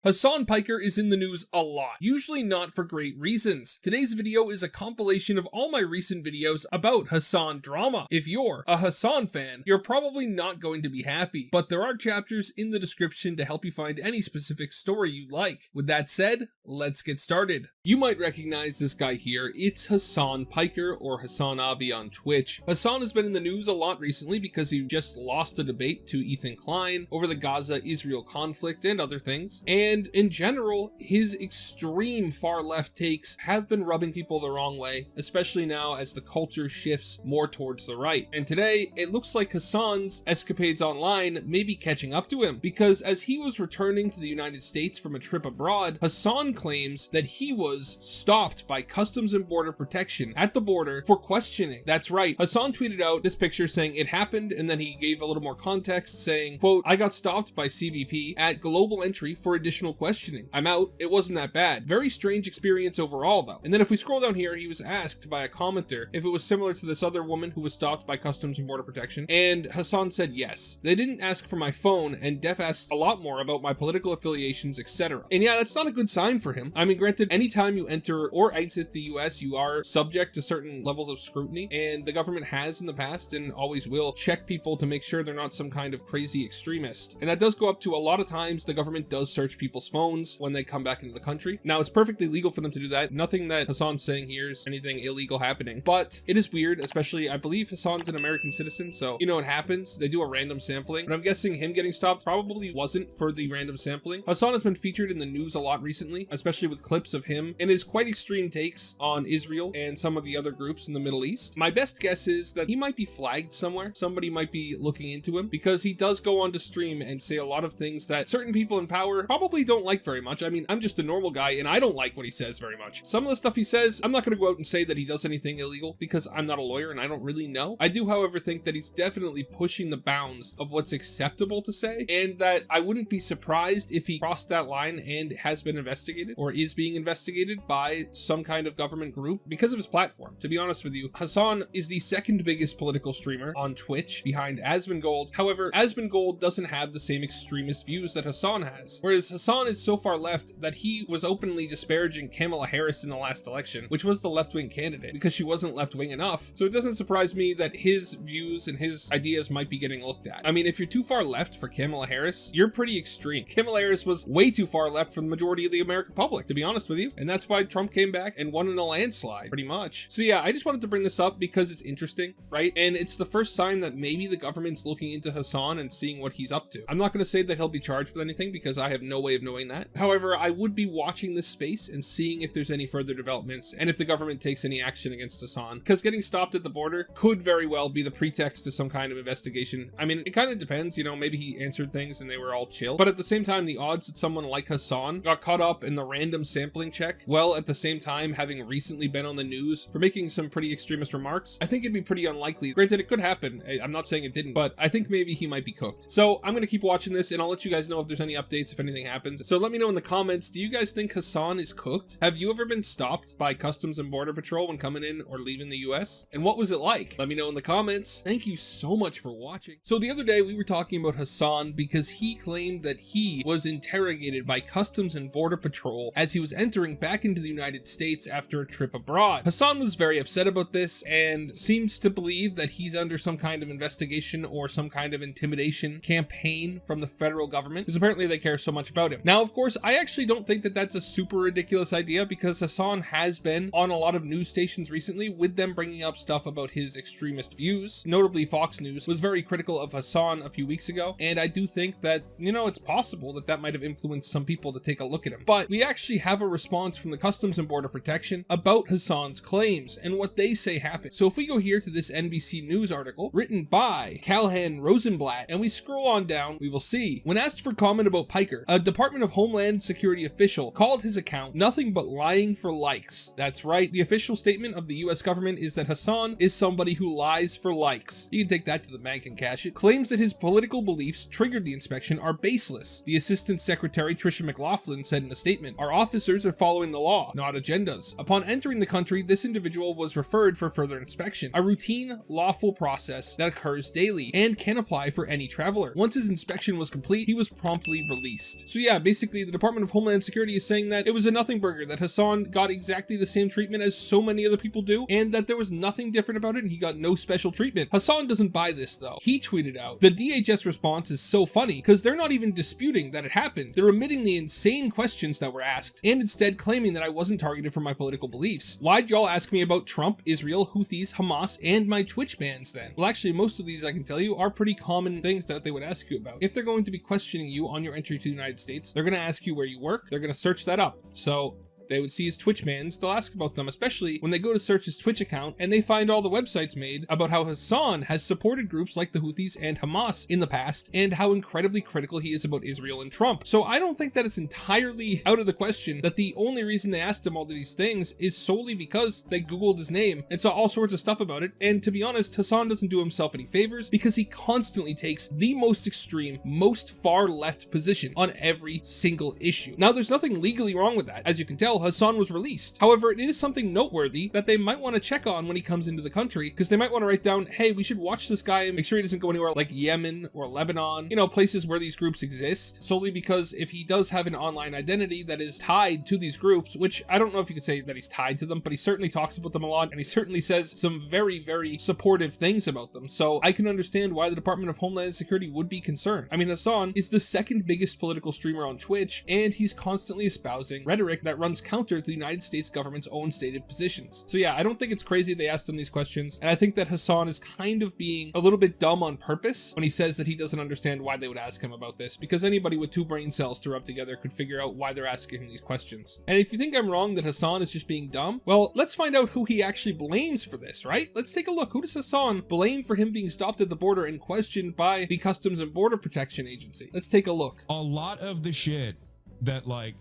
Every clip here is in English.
Hasan Piker is in the news a lot, usually not for great reasons. Today's video is a compilation of all my recent videos about Hasan drama. If you're a Hasan fan, you're probably not going to be happy, but there are chapters in the description to help you find any specific story you like. With that said, let's get started. You might recognize this guy here. It's Hasan Piker, or HasanAbi on Twitch. Hasan has been in the news a lot recently because he just lost a debate to Ethan Klein over the Gaza-Israel conflict and other things. And in general, his extreme far-left takes have been rubbing people the wrong way, especially now as the culture shifts more towards the right. And today, it looks like Hasan's escapades online may be catching up to him, because as he was returning to the United States from a trip abroad, Hasan claims that he was stopped by Customs and Border Protection at the border for questioning. That's right, Hasan tweeted out this picture saying it happened, and then he gave a little more context saying, quote, "I got stopped by CBP at Global Entry for additional questioning. I'm out. It wasn't that bad. Very strange experience overall though." And then if we scroll down here, he was asked by a commenter if it was similar to this other woman who was stopped by Customs and Border Protection, and Hasan said yes. They didn't ask for my phone, and Def asked a lot more about my political affiliations, etc. And yeah, that's not a good sign for him. I mean, granted, anytime you enter or exit the US, you are subject to certain levels of scrutiny, and the government has in the past and always will check people to make sure they're not some kind of crazy extremist. And that does go up to a lot of times the government does search people's phones when they come back into the country. Now, it's perfectly legal for them to do that. Nothing that Hasan's saying here is anything illegal happening, but it is weird, especially I believe Hasan's an American citizen, so you know what happens. They do a random sampling, but I'm guessing him getting stopped probably wasn't for the random sampling. Hasan has been featured in the news a lot recently, especially with clips of him and his quite extreme takes on Israel and some of the other groups in the Middle East. My best guess is that he might be flagged somewhere. Somebody might be looking into him, because he does go on to stream and say a lot of things that certain people in power probably don't like very much. I mean, I'm just a normal guy and I don't like what he says very much. Some of the stuff he says, I'm not going to go out and say that he does anything illegal because I'm not a lawyer and I don't really know. I do, however, think that he's definitely pushing the bounds of what's acceptable to say, and that I wouldn't be surprised if he crossed that line and has been investigated or is being investigated by some kind of government group because of his platform. To be honest with you, Hasan is the second biggest political streamer on Twitch behind Asmongold. However, Asmongold doesn't have the same extremist views that Hasan has, whereas Hasan is so far left that he was openly disparaging Kamala Harris in the last election, which was the left-wing candidate, because she wasn't left-wing enough. So it doesn't surprise me that his views and his ideas might be getting looked at. I mean, if you're too far left for Kamala Harris, you're pretty extreme. Kamala Harris was way too far left for the majority of the American public, to be honest with you, and that's why Trump came back and won in a landslide, pretty much. So yeah, I just wanted to bring this up because it's interesting, right? And it's the first sign that maybe the government's looking into Hasan and seeing what he's up to. I'm not going to say that he'll be charged with anything because I have no way of knowing that. However, I would be watching this space and seeing if there's any further developments and if the government takes any action against Hasan, because getting stopped at the border could very well be the pretext to some kind of investigation. I mean, it kind of depends, you know, maybe he answered things and they were all chill, but at the same time, the odds that someone like Hasan got caught up in the random sampling check, while at the same time having recently been on the news for making some pretty extremist remarks, I think it'd be pretty unlikely. Granted, it could happen. I'm not saying it didn't, but I think maybe he might be cooked. So I'm going to keep watching this and I'll let you guys know if there's any updates, if anything happens. So let me know in the comments, do you guys think Hasan is cooked? Have you ever been stopped by Customs and Border Patrol when coming in or leaving the US? And what was it like? Let me know in the comments. Thank you so much for watching. So the other day we were talking about Hasan because he claimed that he was interrogated by Customs and Border Patrol as he was entering back into the United States after a trip abroad. Hasan was very upset about this and seems to believe that he's under some kind of investigation or some kind of intimidation campaign from the federal government, because apparently they care so much about him. Now, of course, I actually don't think that that's a super ridiculous idea, because Hasan has been on a lot of news stations recently with them bringing up stuff about his extremist views. Notably, Fox News was very critical of Hasan a few weeks ago, and I do think that, you know, it's possible that that might have influenced some people to take a look at him. But we actually have a response from the Customs and Border Protection about Hasan's claims and what they say happened. So if we go here to this NBC News article written by Callahan Rosenblatt and we scroll on down, we will see, when asked for comment about Piker, a Department of Homeland Security official called his account nothing but lying for likes. That's right, the official statement of the US government is that Hasan is somebody who lies for likes. You can take that to the bank and cash it. Claims that his political beliefs triggered the inspection are baseless. The Assistant Secretary Tricia McLaughlin said in a statement, "Our officers are following the law, not agendas. Upon entering the country, this individual was referred for further inspection, a routine, lawful process that occurs daily and can apply for any traveler. Once his inspection was complete, he was promptly released." So yeah, yeah, basically the Department of Homeland Security is saying that it was a nothing burger, that Hasan got exactly the same treatment as so many other people do, and that there was nothing different about it and he got no special treatment. Hasan doesn't buy this though. He tweeted out, "The DHS response is so funny because they're not even disputing that it happened. They're omitting the insane questions that were asked and instead claiming that I wasn't targeted for my political beliefs. Why'd y'all ask me about Trump, Israel, Houthis, Hamas, and my Twitch bans then?" Well, actually, most of these, I can tell you, are pretty common things that they would ask you about. If they're going to be questioning you on your entry to the United States, they're going to ask you where you work, they're going to search that up. So they would see his Twitch bans, they'll ask about them, especially when they go to search his Twitch account and they find all the websites made about how Hasan has supported groups like the Houthis and Hamas in the past and how incredibly critical he is about Israel and Trump. So I don't think that it's entirely out of the question that the only reason they asked him all of these things is solely because they Googled his name and saw all sorts of stuff about it. And to be honest, Hasan doesn't do himself any favors because he constantly takes the most extreme, most far left position on every single issue. Now, there's nothing legally wrong with that. As you can tell, Hasan was released. However, it is something noteworthy that they might want to check on when he comes into the country, because they might want to write down, hey, we should watch this guy and make sure he doesn't go anywhere like Yemen or Lebanon, you know, places where these groups exist, solely because if he does have an online identity that is tied to these groups, which I don't know if you could say that he's tied to them, but he certainly talks about them a lot, and he certainly says some very, very supportive things about them. So I can understand why the Department of Homeland Security would be concerned. I mean, Hasan is the second biggest political streamer on Twitch, and he's constantly espousing rhetoric that runs counter to the United States government's own stated positions. So yeah, I don't think it's crazy they asked him these questions, and I think that Hasan is kind of being a little bit dumb on purpose when he says that he doesn't understand why they would ask him about this, because anybody with two brain cells to rub together could figure out why they're asking him these questions. And if you think I'm wrong that Hasan is just being dumb, well, let's find out who he actually blames for this, right? Let's take a look. Who does Hasan blame for him being stopped at the border and questioned by the Customs and Border Protection Agency? Let's take a look. A lot of the shit that like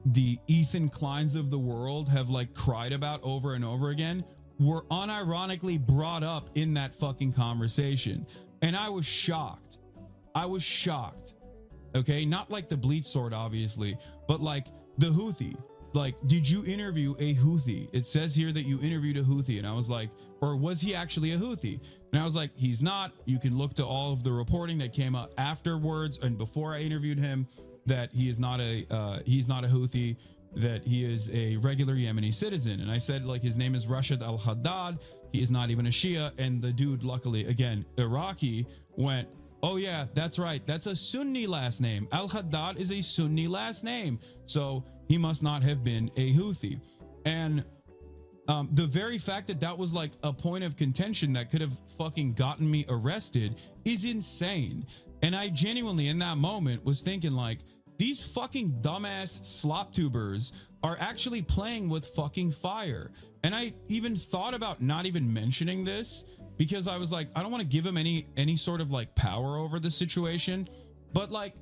the Ethan Kleins of the world have like cried about over and over again were unironically brought up in that fucking conversation. And I was shocked. I was shocked. Okay, not like the bleach sword, obviously, but like the Houthi. Like, did you interview a Houthi? It says here that you interviewed a Houthi. And I was like, or was he actually a Houthi? And I was like, he's not. You can look to all of the reporting that came out afterwards and before I interviewed him, that he is not a Houthi, that he is a regular Yemeni citizen. And I said, like, his name is Rashid al-Haddad. He is not even a Shia. And the dude, luckily, again, Iraqi, went, oh yeah, that's right. That's a Sunni last name. Al-Haddad is a Sunni last name. So he must not have been a Houthi. And the very fact that that was like a point of contention that could have fucking gotten me arrested is insane. And I genuinely, in that moment, was thinking like, these fucking dumbass sloptubers are actually playing with fucking fire. And I even thought about not even mentioning this because I was like, I don't want to give him any sort of like power over the situation. But like,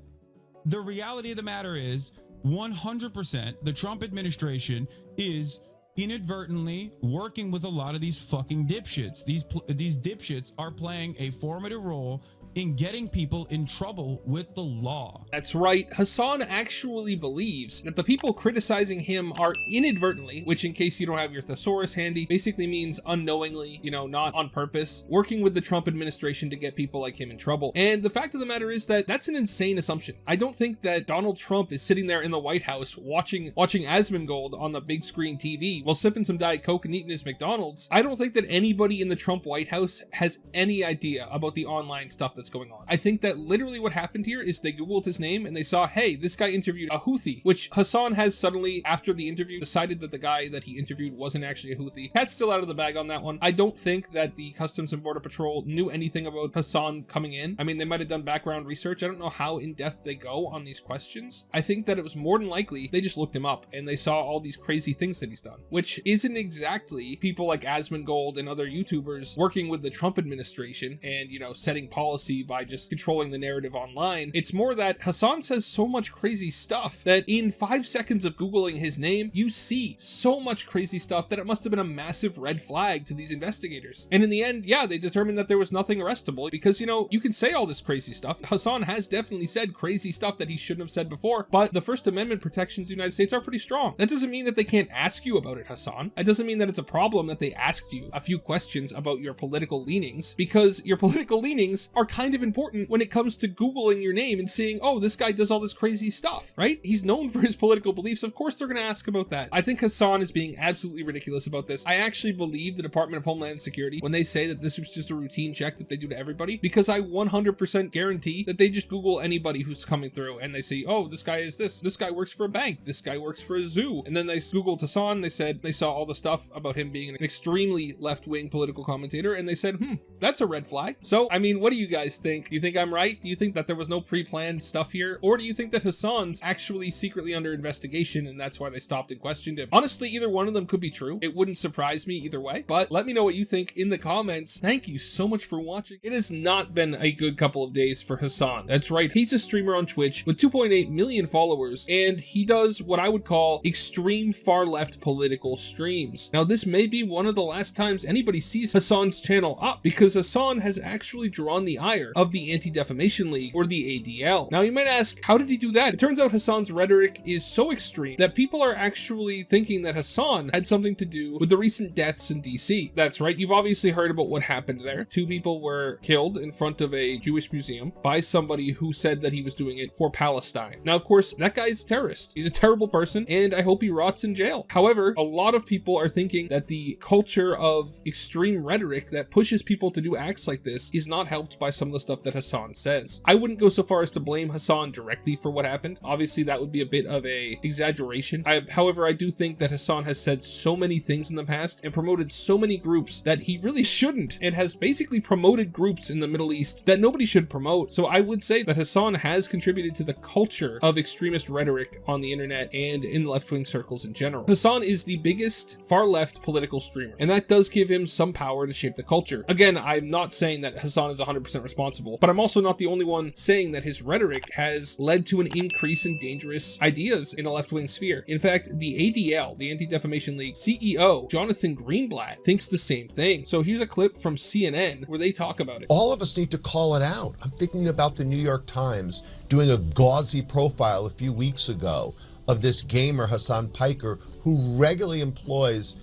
the reality of the matter is 100% the Trump administration is inadvertently working with a lot of these fucking dipshits. These dipshits are playing a formative role in getting people in trouble with the law. That's right. Hasan actually believes that the people criticizing him are inadvertently, which in case you don't have your thesaurus handy, basically means unknowingly, you know, not on purpose, working with the Trump administration to get people like him in trouble. And the fact of the matter is that that's an insane assumption. I don't think that Donald Trump is sitting there in the White House watching Asmongold on the big screen TV while sipping some Diet Coke and eating his McDonald's. I don't think that anybody in the Trump White House has any idea about the online stuff that's going on. I think that literally what happened here is they Googled his name and they saw, hey, this guy interviewed a Houthi, which Hasan has suddenly, after the interview, decided that the guy that he interviewed wasn't actually a Houthi. Cat's still out of the bag on that one. I don't think that the Customs and Border Patrol knew anything about Hasan coming in. I mean, they might have done background research. I don't know how in-depth they go on these questions. I think that it was more than likely they just looked him up and they saw all these crazy things that he's done, which isn't exactly people like Asmongold and other YouTubers working with the Trump administration and, you know, setting policy by just controlling the narrative online. It's more that Hasan says so much crazy stuff that in 5 seconds of Googling his name, you see so much crazy stuff that it must have been a massive red flag to these investigators. And in the end, yeah, they determined that there was nothing arrestable because, you know, you can say all this crazy stuff. Hasan has definitely said crazy stuff that he shouldn't have said before, but the First Amendment protections of the United States are pretty strong. That doesn't mean that they can't ask you about it, Hasan. That doesn't mean that it's a problem that they asked you a few questions about your political leanings, because your political leanings are kind of important when it comes to Googling your name and seeing, oh, this guy does all this crazy stuff, right? He's known for his political beliefs. Of course they're going to ask about that. I think Hasan is being absolutely ridiculous about this. I actually believe the Department of Homeland Security when they say that this was just a routine check that they do to everybody, because I 100% guarantee that they just Google anybody who's coming through and they say, oh, this guy is this guy works for a bank, this guy works for a zoo. And then they Googled Hasan, they said they saw all the stuff about him being an extremely left-wing political commentator, and they said, that's a red flag. So, I mean, what do you guys think? Do you think I'm right? Do you think that there was no pre-planned stuff here? Or do you think that Hasan's actually secretly under investigation and that's why they stopped and questioned him? Honestly, either one of them could be true. It wouldn't surprise me either way, but let me know what you think in the comments. Thank you so much for watching. It has not been a good couple of days for Hasan. That's right, he's a streamer on Twitch with 2.8 million followers, and he does what I would call extreme far left political streams. Now, this may be one of the last times anybody sees Hasan's channel up, because Hasan has actually drawn the ire of the Anti-Defamation League, or the ADL. Now, you might ask, how did he do that? It turns out Hasan's rhetoric is so extreme that people are actually thinking that Hasan had something to do with the recent deaths in DC. That's right, you've obviously heard about what happened there. 2 people were killed in front of a Jewish museum by somebody who said that he was doing it for Palestine. Now, of course, that guy is a terrorist. He's a terrible person, and I hope he rots in jail. However, a lot of people are thinking that the culture of extreme rhetoric that pushes people to do acts like this is not helped by some of the stuff that Hasan says. I wouldn't go so far as to blame Hasan directly for what happened. Obviously, that would be a bit of a exaggeration. However, I do think that Hasan has said so many things in the past and promoted so many groups that he really shouldn't, and has basically promoted groups in the Middle East that nobody should promote. So I would say that Hasan has contributed to the culture of extremist rhetoric on the internet and in left-wing circles in general. Hasan is the biggest far-left political streamer, and that does give him some power to shape the culture. Again, I'm not saying that Hasan is 100% responsible, but I'm also not the only one saying that his rhetoric has led to an increase in dangerous ideas in the left-wing sphere. In fact, the ADL, the Anti-Defamation League CEO, Jonathan Greenblatt, thinks the same thing. So here's a clip from CNN where they talk about it. All of us need to call it out. I'm thinking about the New York Times doing a gauzy profile a few weeks ago of this gamer, Hasan Piker, who regularly employs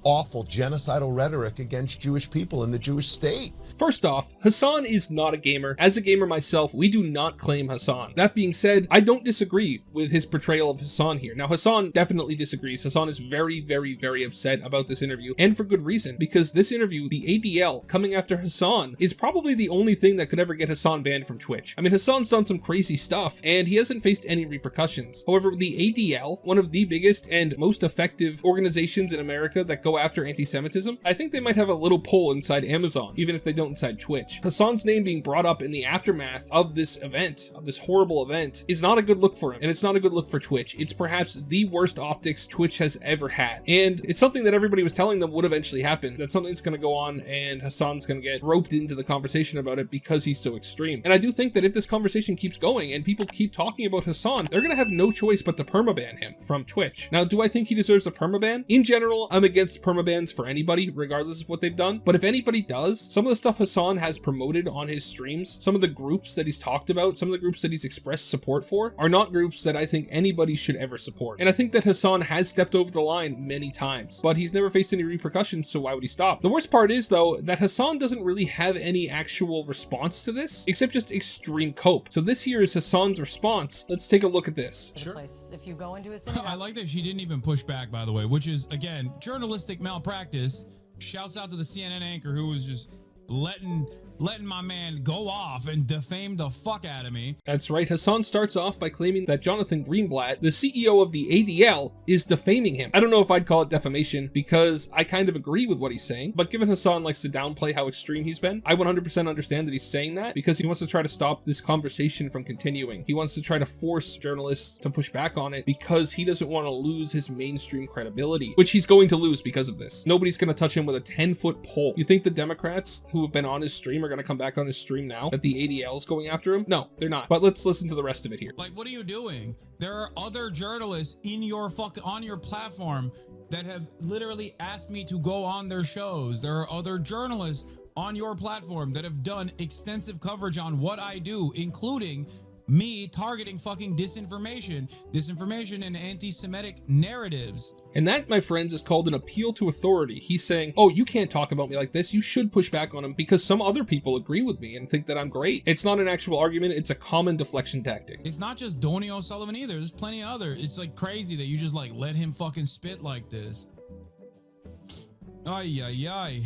awful genocidal rhetoric against Jewish people in the Jewish state. First off, Hasan is not a gamer. As a gamer myself, we do not claim Hasan. That being said, I don't disagree with his portrayal of Hasan here. Now, Hasan definitely disagrees. Hasan is very, very, very upset about this interview, and for good reason, because this interview, the ADL coming after Hasan, is probably the only thing that could ever get Hasan banned from Twitch. I mean, Hasan's done some crazy stuff, and he hasn't faced any repercussions. However, the ADL, one of the biggest and most effective organizations in America that go after anti-Semitism, I think they might have a little pull inside Amazon, even if they don't inside Twitch. Hasan's name being brought up in the aftermath of this event, of this horrible event, is not a good look for him, and it's not a good look for Twitch. It's perhaps the worst optics Twitch has ever had, and it's something that everybody was telling them would eventually happen. That's something that's going to go on, and Hasan's going to get roped into the conversation about it because he's so extreme. And I do think that if this conversation keeps going and people keep talking about Hasan, they're going to have no choice but to permaban him from Twitch. Now, do I think he deserves a permaban? In general, I'm against permabans for anybody, regardless of what they've done, but if anybody does, some of the stuff Hasan has promoted on his streams, some of the groups that he's talked about, some of the groups that he's expressed support for, are not groups that I think anybody should ever support. And I think that Hasan has stepped over the line many times, but he's never faced any repercussions, so why would he stop? The worst part is, though, that Hasan doesn't really have any actual response to this, except just extreme cope. So this here is Hasan's response. Let's take a look at this. Sure. If you go into a synagogue, I like that she didn't even push back, by the way, which is, again, journalistic malpractice. Shouts out to the CNN anchor who was just letting my man go off and defame the fuck out of me. That's right, Hasan starts off by claiming that Jonathan Greenblatt, the CEO of the ADL, is defaming him. I don't know if I'd call it defamation, because I kind of agree with what he's saying, but given Hasan likes to downplay how extreme he's been, I 100% understand that he's saying that, because he wants to try to stop this conversation from continuing. He wants to try to force journalists to push back on it, because he doesn't want to lose his mainstream credibility, which he's going to lose because of this. Nobody's going to touch him with a 10-foot pole. You think the Democrats who have been on his stream are going to come back on his stream now that the ADL is going after him? No, they're not. But let's listen to the rest of it here. Like, what are you doing? There are other journalists in your on your platform that have literally asked me to go on their shows. There are other journalists on your platform that have done extensive coverage on what I do, including me targeting fucking disinformation and anti-Semitic narratives. And that, my friends, is called an appeal to authority. He's saying, oh, you can't talk about me like this. You should push back on him because some other people agree with me and think that I'm great. It's not an actual argument. It's a common deflection tactic. It's not just Donny O'Sullivan either. There's plenty of other. It's like crazy that you just like let him fucking spit like this. Ay, ay, ay.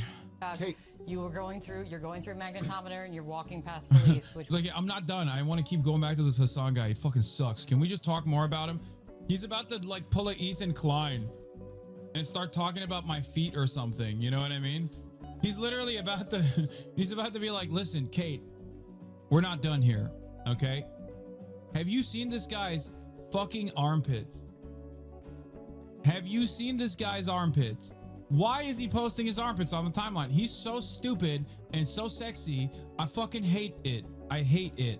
Kate. You're going through a magnetometer and you're walking past police, which It's like, I'm not done. I want to keep going back to this Hasan guy. He fucking sucks. Can we just talk more about him? He's about to like pull a Ethan Klein and start talking about my feet or something. You know what I mean? He's literally about to, he's about to be like, listen, Kate, we're not done here. Okay. Have you seen this guy's fucking armpits? Have you seen this guy's armpits? Why is he posting his armpits on the timeline? He's so stupid and so sexy. I fucking hate it. I hate it.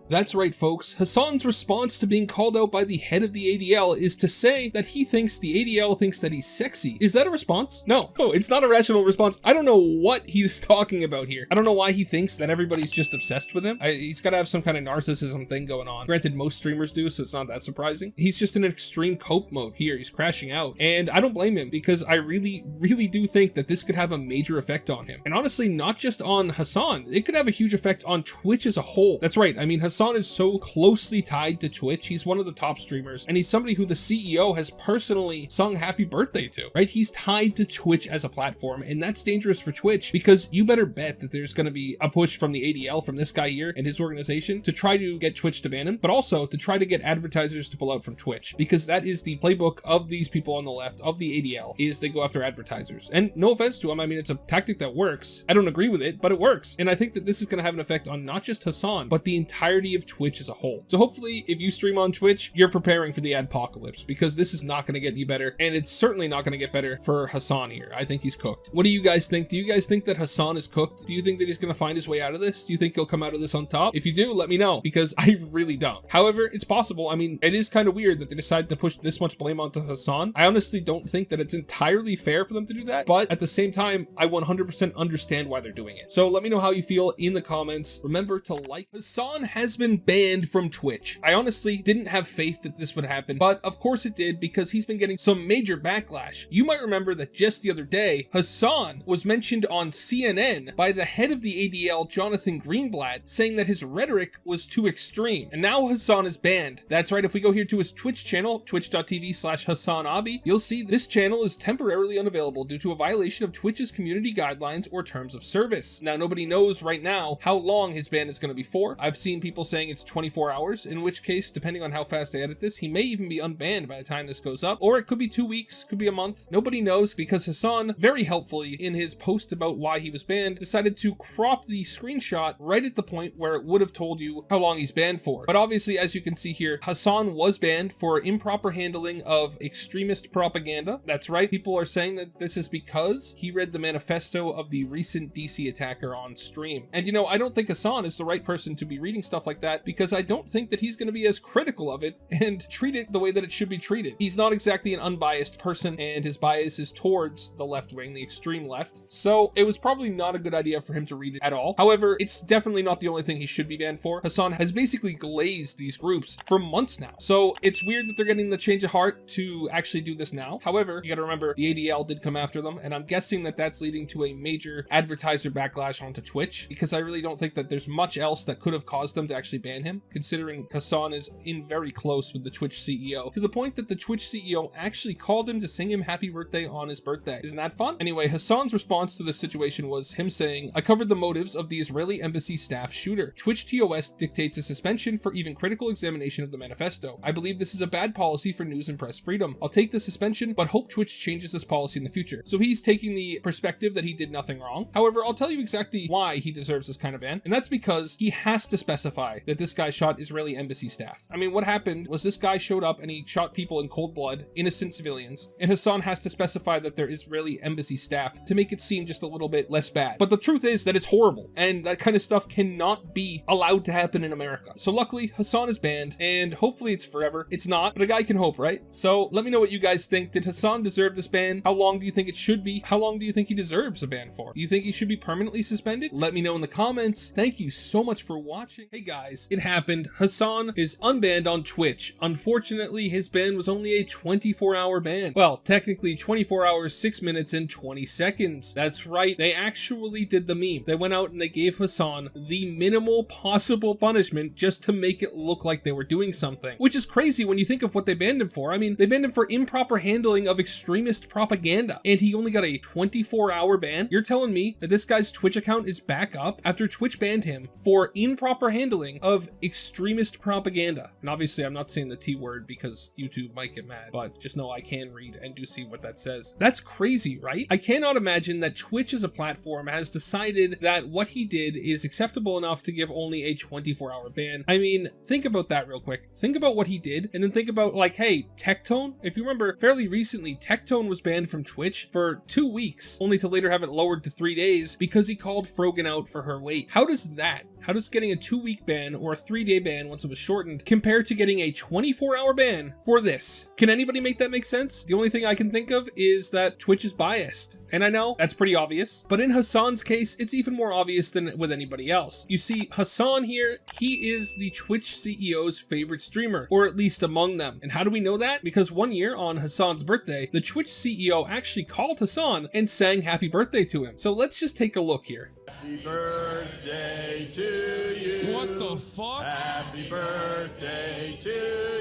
That's right, folks. Hasan's response to being called out by the head of the ADL is to say that he thinks the ADL thinks that he's sexy. Is that a response? No, it's not a rational response. I don't know what he's talking about here. I don't know why he thinks that everybody's just obsessed with him. He's got to have some kind of narcissism thing going on. Granted, most streamers do, so it's not that surprising. He's just in an extreme cope mode here. He's crashing out. And I don't blame him because I really do think that this could have a major effect on him. And honestly, not just on Hasan. It could have a huge effect on Twitch as a whole. That's right. I mean, Hasan is so closely tied to Twitch. He's one of the top streamers, and he's somebody who the CEO has personally sung happy birthday to, right? He's tied to Twitch as a platform, and that's dangerous for Twitch because you better bet that there's going to be a push from the ADL, from this guy here and his organization, to try to get Twitch to ban him, but also to try to get advertisers to pull out from Twitch, because that is the playbook of these people on the left, of the ADL, is they go after advertisers. And no offense to him, I mean, it's a tactic that works. I don't agree with it, but it works. And I think that this is going to have an effect on not just Hasan, but the entirety of Twitch as a whole. So hopefully, if you stream on Twitch, you're preparing for the adpocalypse, because this is not going to get any better, and it's certainly not going to get better for Hasan here. I think he's cooked. What do you guys think? Do you guys think that Hasan is cooked? Do you think that he's going to find his way out of this? Do you think he'll come out of this on top? If you do, let me know, because I really don't. However, it's possible. I mean, it is kind of weird that they decided to push this much blame onto Hasan. I honestly don't think that it's entirely fair for them to do that, but at the same time, I 100% understand why they're doing it. So let me know how you feel in the comments. Remember to like. Hasan has been banned from Twitch. I honestly didn't have faith that this would happen, but of course it did, because he's been getting some major backlash. You might remember that just the other day, Hasan was mentioned on CNN by the head of the ADL, Jonathan Greenblatt, saying that his rhetoric was too extreme. And now Hasan is banned. That's right, if we go here to his Twitch channel, twitch.tv/HasanAbi, you'll see this channel is temporarily unavailable due to a violation of Twitch's community guidelines or terms of service. Now, nobody knows right now how long his ban is going to be for. I've seen people saying it's 24 hours, in which case, depending on how fast I edit this, he may even be unbanned by the time this goes up, or it could be 2 weeks, could be a month. Nobody knows, because Hasan, very helpfully in his post about why he was banned, decided to crop the screenshot right at the point where it would have told you how long he's banned for. But obviously, as you can see here, Hasan was banned for improper handling of extremist propaganda. That's right, people are saying that this is because he read the manifesto of the recent DC attacker on stream. And you know, I don't think Hasan is the right person to be reading stuff like that, because I don't think that he's going to be as critical of it and treat it the way that it should be treated. He's not exactly an unbiased person, and his bias is towards the left wing, the extreme left. So it was probably not a good idea for him to read it at all. However, it's definitely not the only thing he should be banned for. Hasan has basically glazed these groups for months now. So it's weird that they're getting the change of heart to actually do this now. However, you got to remember, the ADL did come after them, and I'm guessing that that's leading to a major advertiser backlash onto Twitch, because I really don't think that there's much else that could have caused them to actually ban him, considering Hasan is in very close with the Twitch CEO, to the point that the Twitch CEO actually called him to sing him happy birthday on his birthday. Isn't that fun? Anyway, Hasan's response to this situation was him saying, "I covered the motives of the Israeli embassy staff shooter. Twitch TOS dictates a suspension for even critical examination of the manifesto. I believe this is a bad policy for news and press freedom. I'll take the suspension, but hope Twitch changes this policy in the future." So he's taking the perspective that he did nothing wrong. However, I'll tell you exactly why he deserves this kind of ban, and that's because he has to specify that this guy shot Israeli embassy staff. I mean, what happened was this guy showed up and he shot people in cold blood, innocent civilians, and Hasan has to specify that they're Israeli embassy staff to make it seem just a little bit less bad. But the truth is that it's horrible, and that kind of stuff cannot be allowed to happen in America. So luckily, Hasan is banned, and hopefully it's forever. It's not, but a guy can hope, right? So let me know what you guys think. Did Hasan deserve this ban? How long do you think it should be? How long do you think he deserves a ban for? Do you think he should be permanently suspended? Let me know in the comments. Thank you so much for watching. Hey guys. guys, it happened. Hasan is unbanned on Twitch. Unfortunately, his ban was only a 24-hour ban. Well, technically 24 hours, 6 minutes, and 20 seconds. That's right, they actually did the meme. They went out and they gave Hasan the minimal possible punishment just to make it look like they were doing something. Which is crazy when you think of what they banned him for. I mean, they banned him for improper handling of extremist propaganda, and he only got a 24-hour ban? You're telling me that this guy's Twitch account is back up after Twitch banned him for improper handling of extremist propaganda? And obviously I'm not saying the T word because YouTube might get mad, but just know I can read and do see what that says. That's crazy, right? I cannot imagine that Twitch as a platform has decided that what he did is acceptable enough to give only a 24-hour ban. I mean, think about that real quick. Think about what he did, and then think about, like, hey, Tectone? If you remember, fairly recently, Tectone was banned from Twitch for 2 weeks, only to later have it lowered to 3 days because he called Frogan out for her weight. How does getting a 2-week ban or a 3-day ban once it was shortened compare to getting a 24-hour ban for this? Can anybody make that make sense? The only thing I can think of is that Twitch is biased. And I know that's pretty obvious, but in Hasan's case, it's even more obvious than with anybody else. You see, Hasan here, he is the Twitch CEO's favorite streamer, or at least among them. And how do we know that? Because one year on Hasan's birthday, the Twitch CEO actually called Hasan and sang happy birthday to him. So let's just take a look here. Happy birthday to you. What the fuck? Happy birthday to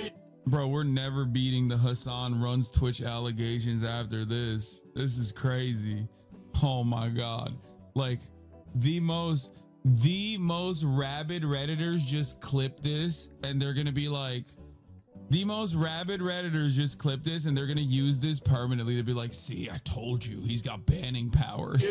you. Bro, we're never beating the Hasan runs Twitch allegations after this. This is crazy. Oh my God. Like the most rabid Redditors just clip this and they're gonna be like, the most rabid Redditors just clip this and they're gonna use this permanently to be like, see, I told you, he's got banning powers.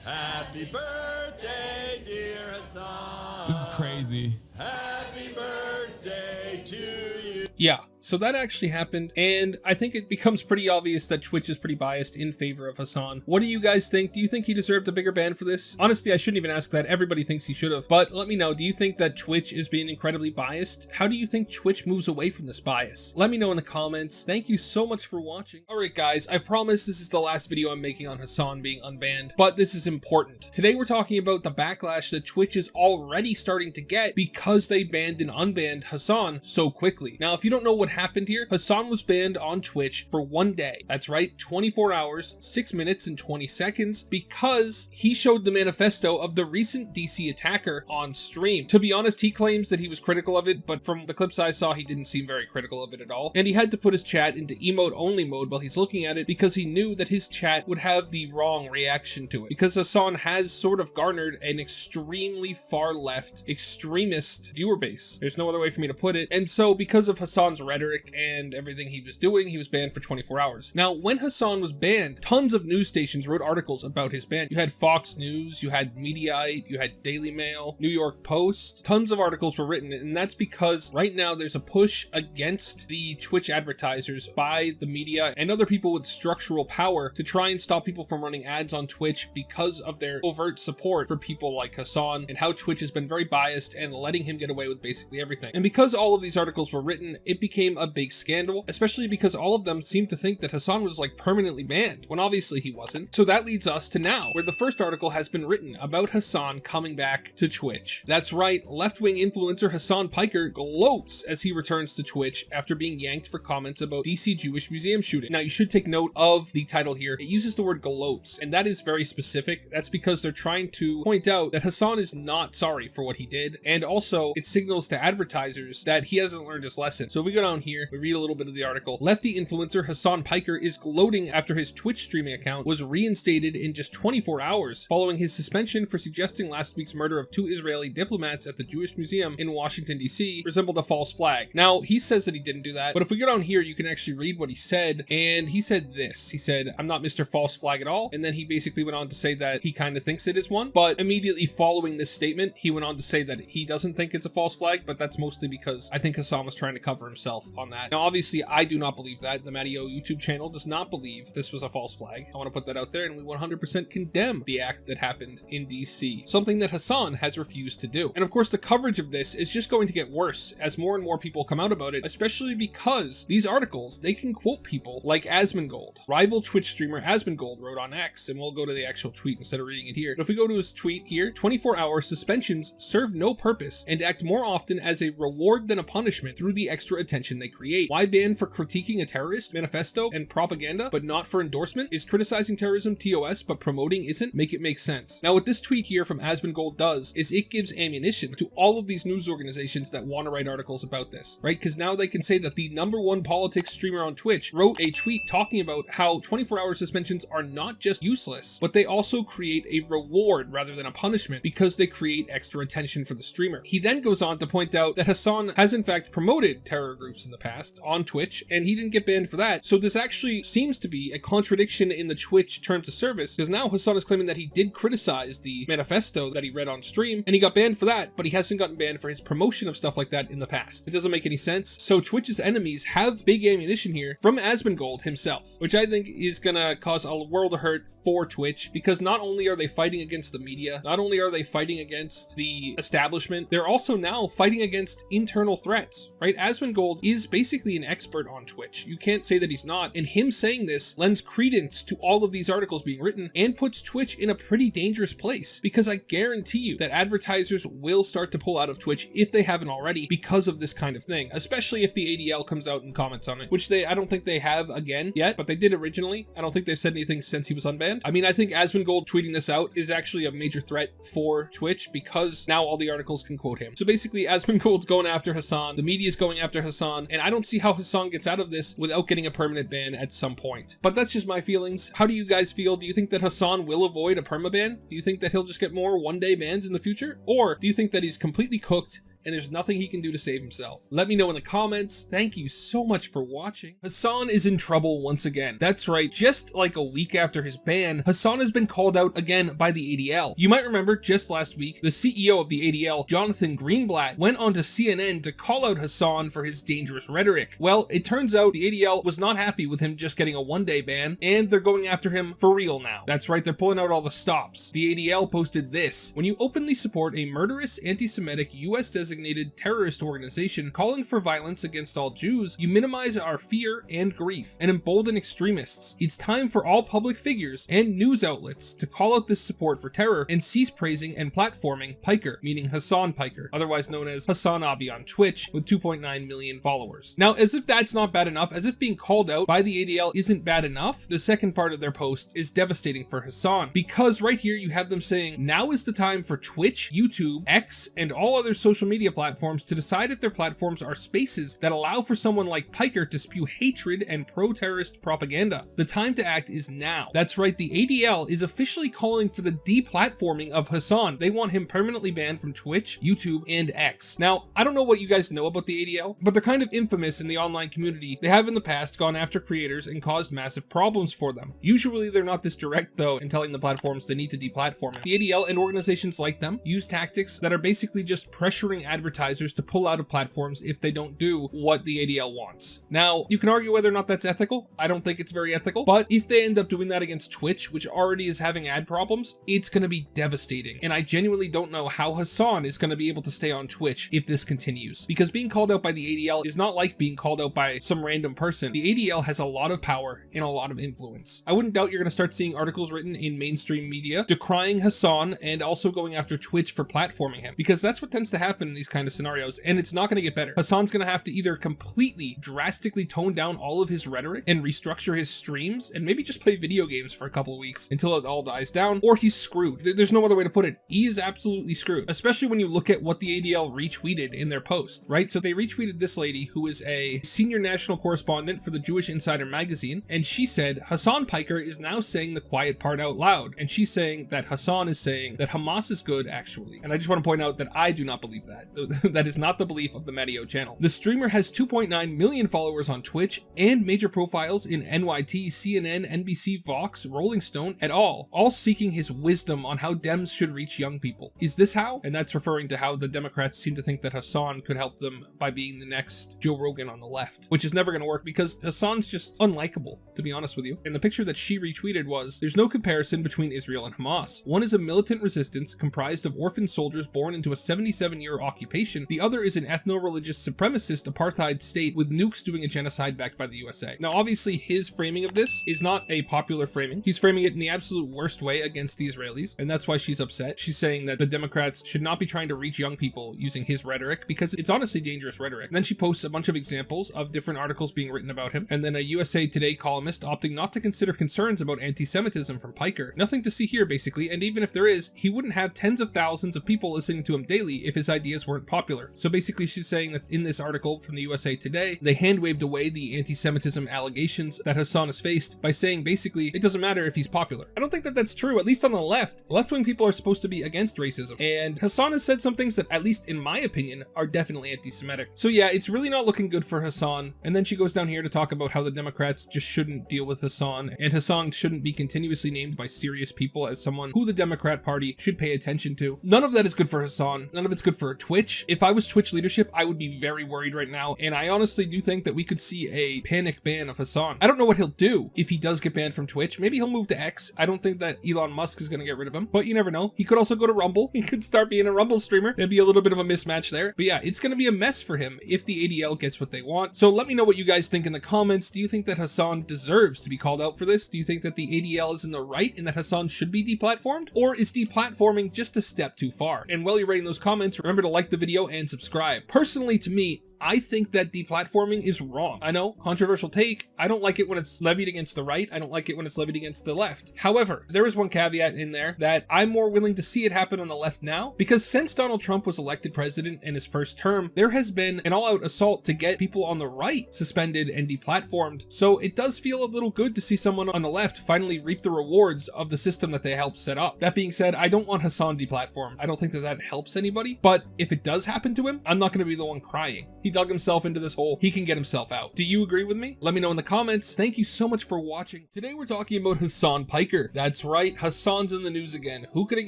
Happy birthday, dear Hasan. This is crazy. Happy birthday to you. Yeah, so that actually happened, and I think it becomes pretty obvious that Twitch is pretty biased in favor of Hasan. What do you guys think? Do you think he deserved a bigger ban for this? Honestly, I shouldn't even ask that. Everybody thinks he should have. But let me know, do you think that Twitch is being incredibly biased? How do you think Twitch moves away from this bias? Let me know in the comments. Thank you so much for watching. Alright guys, I promise this is the last video I'm making on Hasan being unbanned, but this is important. Today we're talking about the backlash that Twitch is already starting to get because they banned and unbanned Hasan so quickly. Now, if you don't know what happened here, Hasan was banned on Twitch for 1 day. That's right, 24 hours, 6 minutes, and 20 seconds because he showed the manifesto of the recent DC attacker on stream. To be honest, he claims that he was critical of it, but from the clips I saw, he didn't seem very critical of it at all. And he had to put his chat into emote only mode while he's looking at it because he knew that his chat would have the wrong reaction to it. Because Hasan has sort of garnered an extremely far left extremist viewer base. There's no other way for me to put it. And so because of Hasan's rhetoric and everything he was doing, he was banned for 24 hours. Now, when Hasan was banned, tons of news stations wrote articles about his ban. You had Fox News, you had Mediaite, you had Daily Mail, New York Post, tons of articles were written, and that's because right now there's a push against the Twitch advertisers by the media and other people with structural power to try and stop people from running ads on Twitch because of their overt support for people like Hasan and how Twitch has been very biased and letting him get away with basically everything. And because all of these articles were written, it became a big scandal, especially because all of them seemed to think that Hasan was like permanently banned, when obviously he wasn't. So that leads us to now, where the first article has been written about Hasan coming back to Twitch. That's right, left-wing influencer Hasan Piker gloats as he returns to Twitch after being yanked for comments about DC Jewish Museum shooting. Now, you should take note of the title here. It uses the word gloats, and that is very specific. That's because they're trying to point out that Hasan is not sorry for what he did, and also it signals to advertisers that he hasn't learned his lesson. So if we go down here, we read a little bit of the article. Lefty influencer Hasan Piker is gloating after his Twitch streaming account was reinstated in just 24 hours following his suspension for suggesting last week's murder of 2 Israeli diplomats at the Jewish Museum in Washington, D.C. resembled a false flag. Now, he says that he didn't do that, but if we go down here, you can actually read what he said, and he said this. He said, "I'm not Mr. False Flag at all," and then he basically went on to say that he kind of thinks it is one, but immediately following this statement, he went on to say that he doesn't think it's a false flag, but that's mostly because I think Hasan was trying to cover himself. on that. Now, obviously, I do not believe that. The MattyO YouTube channel does not believe this was a false flag. I want to put that out there, and we 100% condemn the act that happened in DC, something that Hasan has refused to do. And of course, the coverage of this is just going to get worse as more and more people come out about it, especially because these articles, they can quote people like Asmongold. Rival Twitch streamer Asmongold wrote on X, and we'll go to the actual tweet instead of reading it here. But if we go to his tweet here, 24-hour suspensions serve no purpose and act more often as a reward than a punishment through the extra attention they create. Why ban for critiquing a terrorist manifesto and propaganda, but not for endorsement? Is criticizing terrorism TOS, but promoting isn't? Make it make sense. Now, what this tweet here from Asmongold does is it gives ammunition to all of these news organizations that want to write articles about this, right? Because now they can say that the #1 politics streamer on Twitch wrote a tweet talking about how 24-hour suspensions are not just useless, but they also create a reward rather than a punishment because they create extra attention for the streamer. He then goes on to point out that Hasan has in fact promoted terror groups in the past on Twitch, and he didn't get banned for that. So this actually seems to be a contradiction in the Twitch terms of service, because now Hasan is claiming that he did criticize the manifesto that he read on stream, and he got banned for that, but he hasn't gotten banned for his promotion of stuff like that in the past. It doesn't make any sense. So Twitch's enemies have big ammunition here from Asmongold himself, which I think is gonna cause a world of hurt for Twitch, because not only are they fighting against the media, not only are they fighting against the establishment, they're also now fighting against internal threats, right? Asmongold is basically an expert on Twitch. You can't say that he's not, and him saying this lends credence to all of these articles being written and puts Twitch in a pretty dangerous place, because I guarantee you that advertisers will start to pull out of Twitch if they haven't already because of this kind of thing, especially if the ADL comes out and comments on it, which I don't think they have again yet, but they did originally. I don't think they've said anything since he was unbanned. I mean, I think Asmongold tweeting this out is actually a major threat for Twitch because now all the articles can quote him. So basically, Asmongold's going after Hasan, the media's going after Hasan, and I don't see how Hasan gets out of this without getting a permanent ban at some point. But that's just my feelings. How do you guys feel? Do you think that Hasan will avoid a permaban? Do you think that he'll just get more one-day bans in the future? Or do you think that he's completely cooked and there's nothing he can do to save himself? Let me know in the comments. Thank you so much for watching. Hasan is in trouble once again. That's right, just like a week after his ban, Hasan has been called out again by the ADL. You might remember just last week, the CEO of the ADL, Jonathan Greenblatt, went onto CNN to call out Hasan for his dangerous rhetoric. Well, it turns out the ADL was not happy with him just getting a one-day ban, and they're going after him for real now. That's right, they're pulling out all the stops. The ADL posted this: when you openly support a murderous, anti-Semitic, US-designated terrorist organization calling for violence against all Jews, you minimize our fear and grief and embolden extremists. It's time for all public figures and news outlets to call out this support for terror and cease praising and platforming Piker, meaning Hasan Piker, otherwise known as HasanAbi on Twitch, with 2.9 million followers. Now, as if that's not bad enough, as if being called out by the ADL isn't bad enough, the second part of their post is devastating for Hasan, because right here you have them saying, now is the time for Twitch, YouTube, X, and all other social media platforms to decide if their platforms are spaces that allow for someone like Piker to spew hatred and pro-terrorist propaganda. The time to act is now. That's right, the ADL is officially calling for the deplatforming of Hasan. They want him permanently banned from Twitch, YouTube, and X. Now, I don't know what you guys know about the ADL, but they're kind of infamous in the online community. They have in the past gone after creators and caused massive problems for them. Usually they're not this direct though in telling the platforms they need to deplatform it. The ADL and organizations like them use tactics that are basically just pressuring advertisers to pull out of platforms if they don't do what the ADL wants. Now, you can argue whether or not that's ethical. I don't think it's very ethical, but if they end up doing that against Twitch, which already is having ad problems, it's going to be devastating. And I genuinely don't know how Hasan is going to be able to stay on Twitch if this continues, because being called out by the ADL is not like being called out by some random person. The ADL has a lot of power and a lot of influence. I wouldn't doubt you're going to start seeing articles written in mainstream media decrying Hasan and also going after Twitch for platforming him, because that's what tends to happen in these kind of scenarios, and it's not going to get better. Hasan's going to have to either completely drastically tone down all of his rhetoric and restructure his streams and maybe just play video games for a couple of weeks until it all dies down, or he's screwed. There's no other way to put it. He is absolutely screwed, especially when you look at what the ADL retweeted in their post, right? So they retweeted this lady who is a senior national correspondent for the Jewish Insider magazine, and she said, Hasan Piker is now saying the quiet part out loud, and she's saying that Hasan is saying that Hamas is good, actually. And I just want to point out that I do not believe that. That is not the belief of the MattyO channel. The streamer has 2.9 million followers on Twitch and major profiles in NYT, CNN, NBC, Vox, Rolling Stone, et al. All seeking his wisdom on how Dems should reach young people. Is this how? And that's referring to how the Democrats seem to think that Hasan could help them by being the next Joe Rogan on the left, which is never going to work because Hasan's just unlikable, to be honest with you. And the picture that she retweeted was, there's no comparison between Israel and Hamas. One is a militant resistance comprised of orphan soldiers born into a 77-year occupation. The other is an ethno-religious supremacist apartheid state with nukes doing a genocide backed by the USA. Now, obviously, his framing of this is not a popular framing. He's framing it in the absolute worst way against the Israelis, and that's why she's upset. She's saying that the Democrats should not be trying to reach young people using his rhetoric because it's honestly dangerous rhetoric. And then she posts a bunch of examples of different articles being written about him, and then a USA Today columnist opting not to consider concerns about anti-Semitism from Piker. Nothing to see here, basically, and even if there is, he wouldn't have tens of thousands of people listening to him daily if his ideas weren't popular. So basically, she's saying that in this article from the USA Today, they hand-waved away the anti-Semitism allegations that Hasan has faced by saying basically, it doesn't matter if he's popular. I don't think that that's true, at least on the left. Left-wing people are supposed to be against racism, and Hasan has said some things that, at least in my opinion, are definitely anti-Semitic. So yeah, it's really not looking good for Hasan. And then she goes down here to talk about how the Democrats just shouldn't deal with Hasan, and Hasan shouldn't be continuously named by serious people as someone who the Democrat Party should pay attention to. None of that is good for Hasan. None of it's good for Twitch. If I was Twitch leadership, I would be very worried right now, and I honestly do think that we could see a panic ban of Hasan. I don't know what he'll do if he does get banned from Twitch. Maybe he'll move to X. I don't think that Elon Musk is going to get rid of him, but you never know. He could also go to Rumble. He could start being a Rumble streamer. It'd be a little bit of a mismatch there. But yeah, it's going to be a mess for him if the ADL gets what they want. So let me know what you guys think in the comments. Do you think that Hasan deserves to be called out for this? Do you think that the ADL is in the right and that Hasan should be deplatformed? Or is deplatforming just a step too far? And while you're writing those comments, remember to like the video and subscribe. Personally, to me, I think that deplatforming is wrong. I know, controversial take. I don't like it when it's levied against the right. I don't like it when it's levied against the left. However, there is one caveat in there that I'm more willing to see it happen on the left now, because since Donald Trump was elected president in his first term, there has been an all-out assault to get people on the right suspended and deplatformed. So it does feel a little good to see someone on the left finally reap the rewards of the system that they helped set up. That being said, I don't want Hasan deplatformed. I don't think that that helps anybody, but if it does happen to him, I'm not going to be the one crying. He dug himself into this hole. He can get himself out. Do you agree with me? Let me know in the comments. Thank you so much for watching. Today we're talking about Hasan Piker. That's right, Hasan's in the news again. Who could have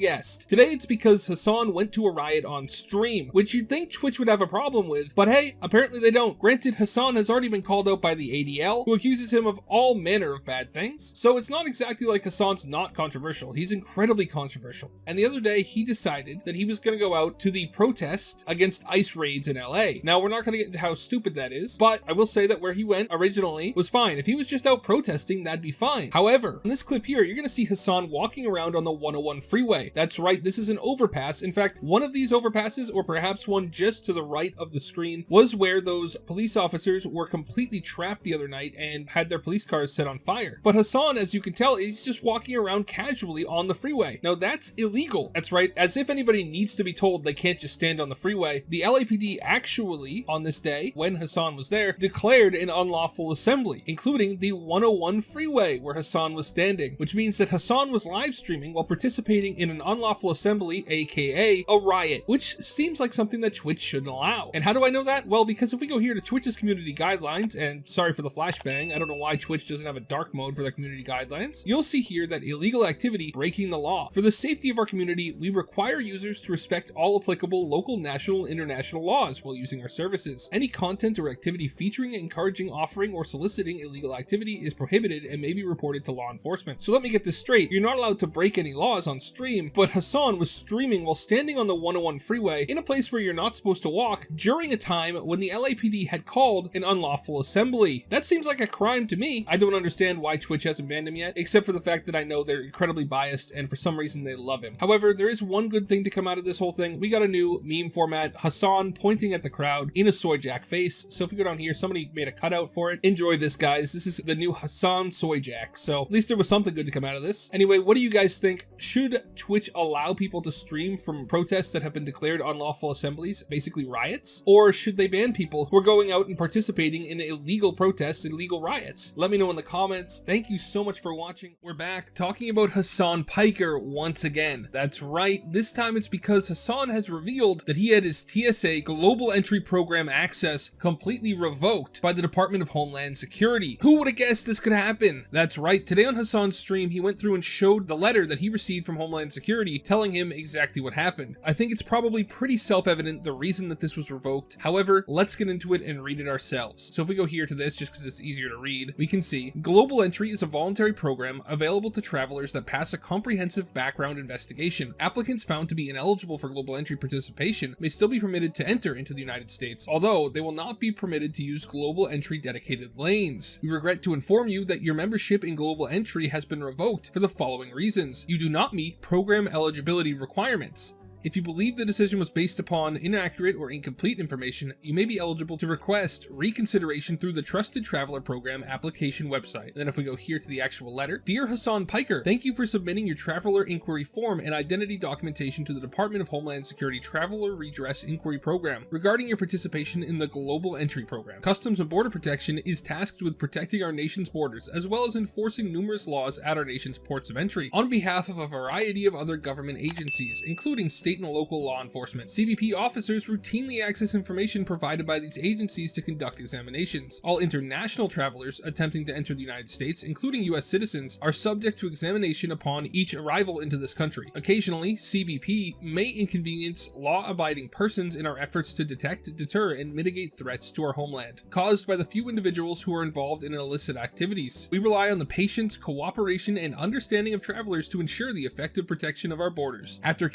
guessed? Today it's because Hasan went to a riot on stream, which you'd think Twitch would have a problem with, but hey, apparently they don't. Granted, Hasan has already been called out by the ADL, who accuses him of all manner of bad things, so it's not exactly like Hasan's not controversial. He's incredibly controversial. And the other day, he decided that he was going to go out to the protest against ICE raids in LA. Now, we're not going to get into how stupid that is, but I will say that where he went originally was fine. If he was just out protesting, that'd be fine. However, in this clip here, you're going to see Hasan walking around on the 101 freeway. That's right, this is an overpass. In fact, one of these overpasses, or perhaps one just to the right of the screen, was where those police officers were completely trapped the other night and had their police cars set on fire. But Hasan, as you can tell, is just walking around casually on the freeway. Now that's illegal. That's right, as if anybody needs to be told they can't just stand on the freeway. The LAPD actually, on this day, when Hasan was there, declared an unlawful assembly, including the 101 freeway where Hasan was standing, which means that Hasan was live streaming while participating in an unlawful assembly, aka a riot, which seems like something that Twitch shouldn't allow. And how do I know that? Well, because if we go here to Twitch's community guidelines, and sorry for the flashbang, I don't know why Twitch doesn't have a dark mode for their community guidelines, you'll see here that illegal activity breaking the law. For the safety of our community, we require users to respect all applicable local, national, and international laws while using our services. Any content or activity featuring, encouraging, offering, or soliciting illegal activity is prohibited and may be reported to law enforcement. So let me get this straight. You're not allowed to break any laws on stream, but Hasan was streaming while standing on the 101 freeway in a place where you're not supposed to walk during a time when the LAPD had called an unlawful assembly. That seems like a crime to me. I don't understand why Twitch hasn't banned him yet, except for the fact that I know they're incredibly biased and for some reason they love him. However, there is one good thing to come out of this whole thing. We got a new meme format, Hasan pointing at the crowd in a soy jack face. So if we go down here, somebody made a cutout for it. Enjoy this, guys. This is the new Hasan soy jack. So at least there was something good to come out of this. Anyway, what do you guys think? Should Twitch allow people to stream from protests that have been declared unlawful assemblies, basically riots? Or should they ban people who are going out and participating in illegal protests and illegal riots? Let me know in the comments. Thank you so much for watching. We're back talking about Hasan Piker once again. That's right, this time it's because Hasan has revealed that he had his TSA Global Entry Program access completely revoked by the Department of Homeland Security. Who would have guessed this could happen? That's right, today on Hasan's stream, he went through and showed the letter that he received from Homeland Security telling him exactly what happened. I think it's probably pretty self-evident the reason that this was revoked. However, let's get into it and read it ourselves. So if we go here to this, just because it's easier to read, we can see Global Entry is a voluntary program available to travelers that pass a comprehensive background investigation. Applicants found to be ineligible for Global Entry participation may still be permitted to enter into the United States, although they will not be permitted to use Global Entry dedicated lanes. We regret to inform you that your membership in Global Entry has been revoked for the following reasons. You do not meet program eligibility requirements. If you believe the decision was based upon inaccurate or incomplete information, you may be eligible to request reconsideration through the Trusted Traveler Program application website. And then if we go here to the actual letter, Dear Hasan Piker, thank you for submitting your Traveler Inquiry Form and identity documentation to the Department of Homeland Security Traveler Redress Inquiry Program regarding your participation in the Global Entry Program. Customs and Border Protection is tasked with protecting our nation's borders as well as enforcing numerous laws at our nation's ports of entry on behalf of a variety of other government agencies, including state and local law enforcement. CBP officers routinely access information provided by these agencies to conduct examinations. All international travelers attempting to enter the United States, including US citizens, are subject to examination upon each arrival into this country. Occasionally, CBP may inconvenience law-abiding persons in our efforts to detect, deter, and mitigate threats to our homeland, caused by the few individuals who are involved in illicit activities. We rely on the patience, cooperation, and understanding of travelers to ensure the effective protection of our borders. After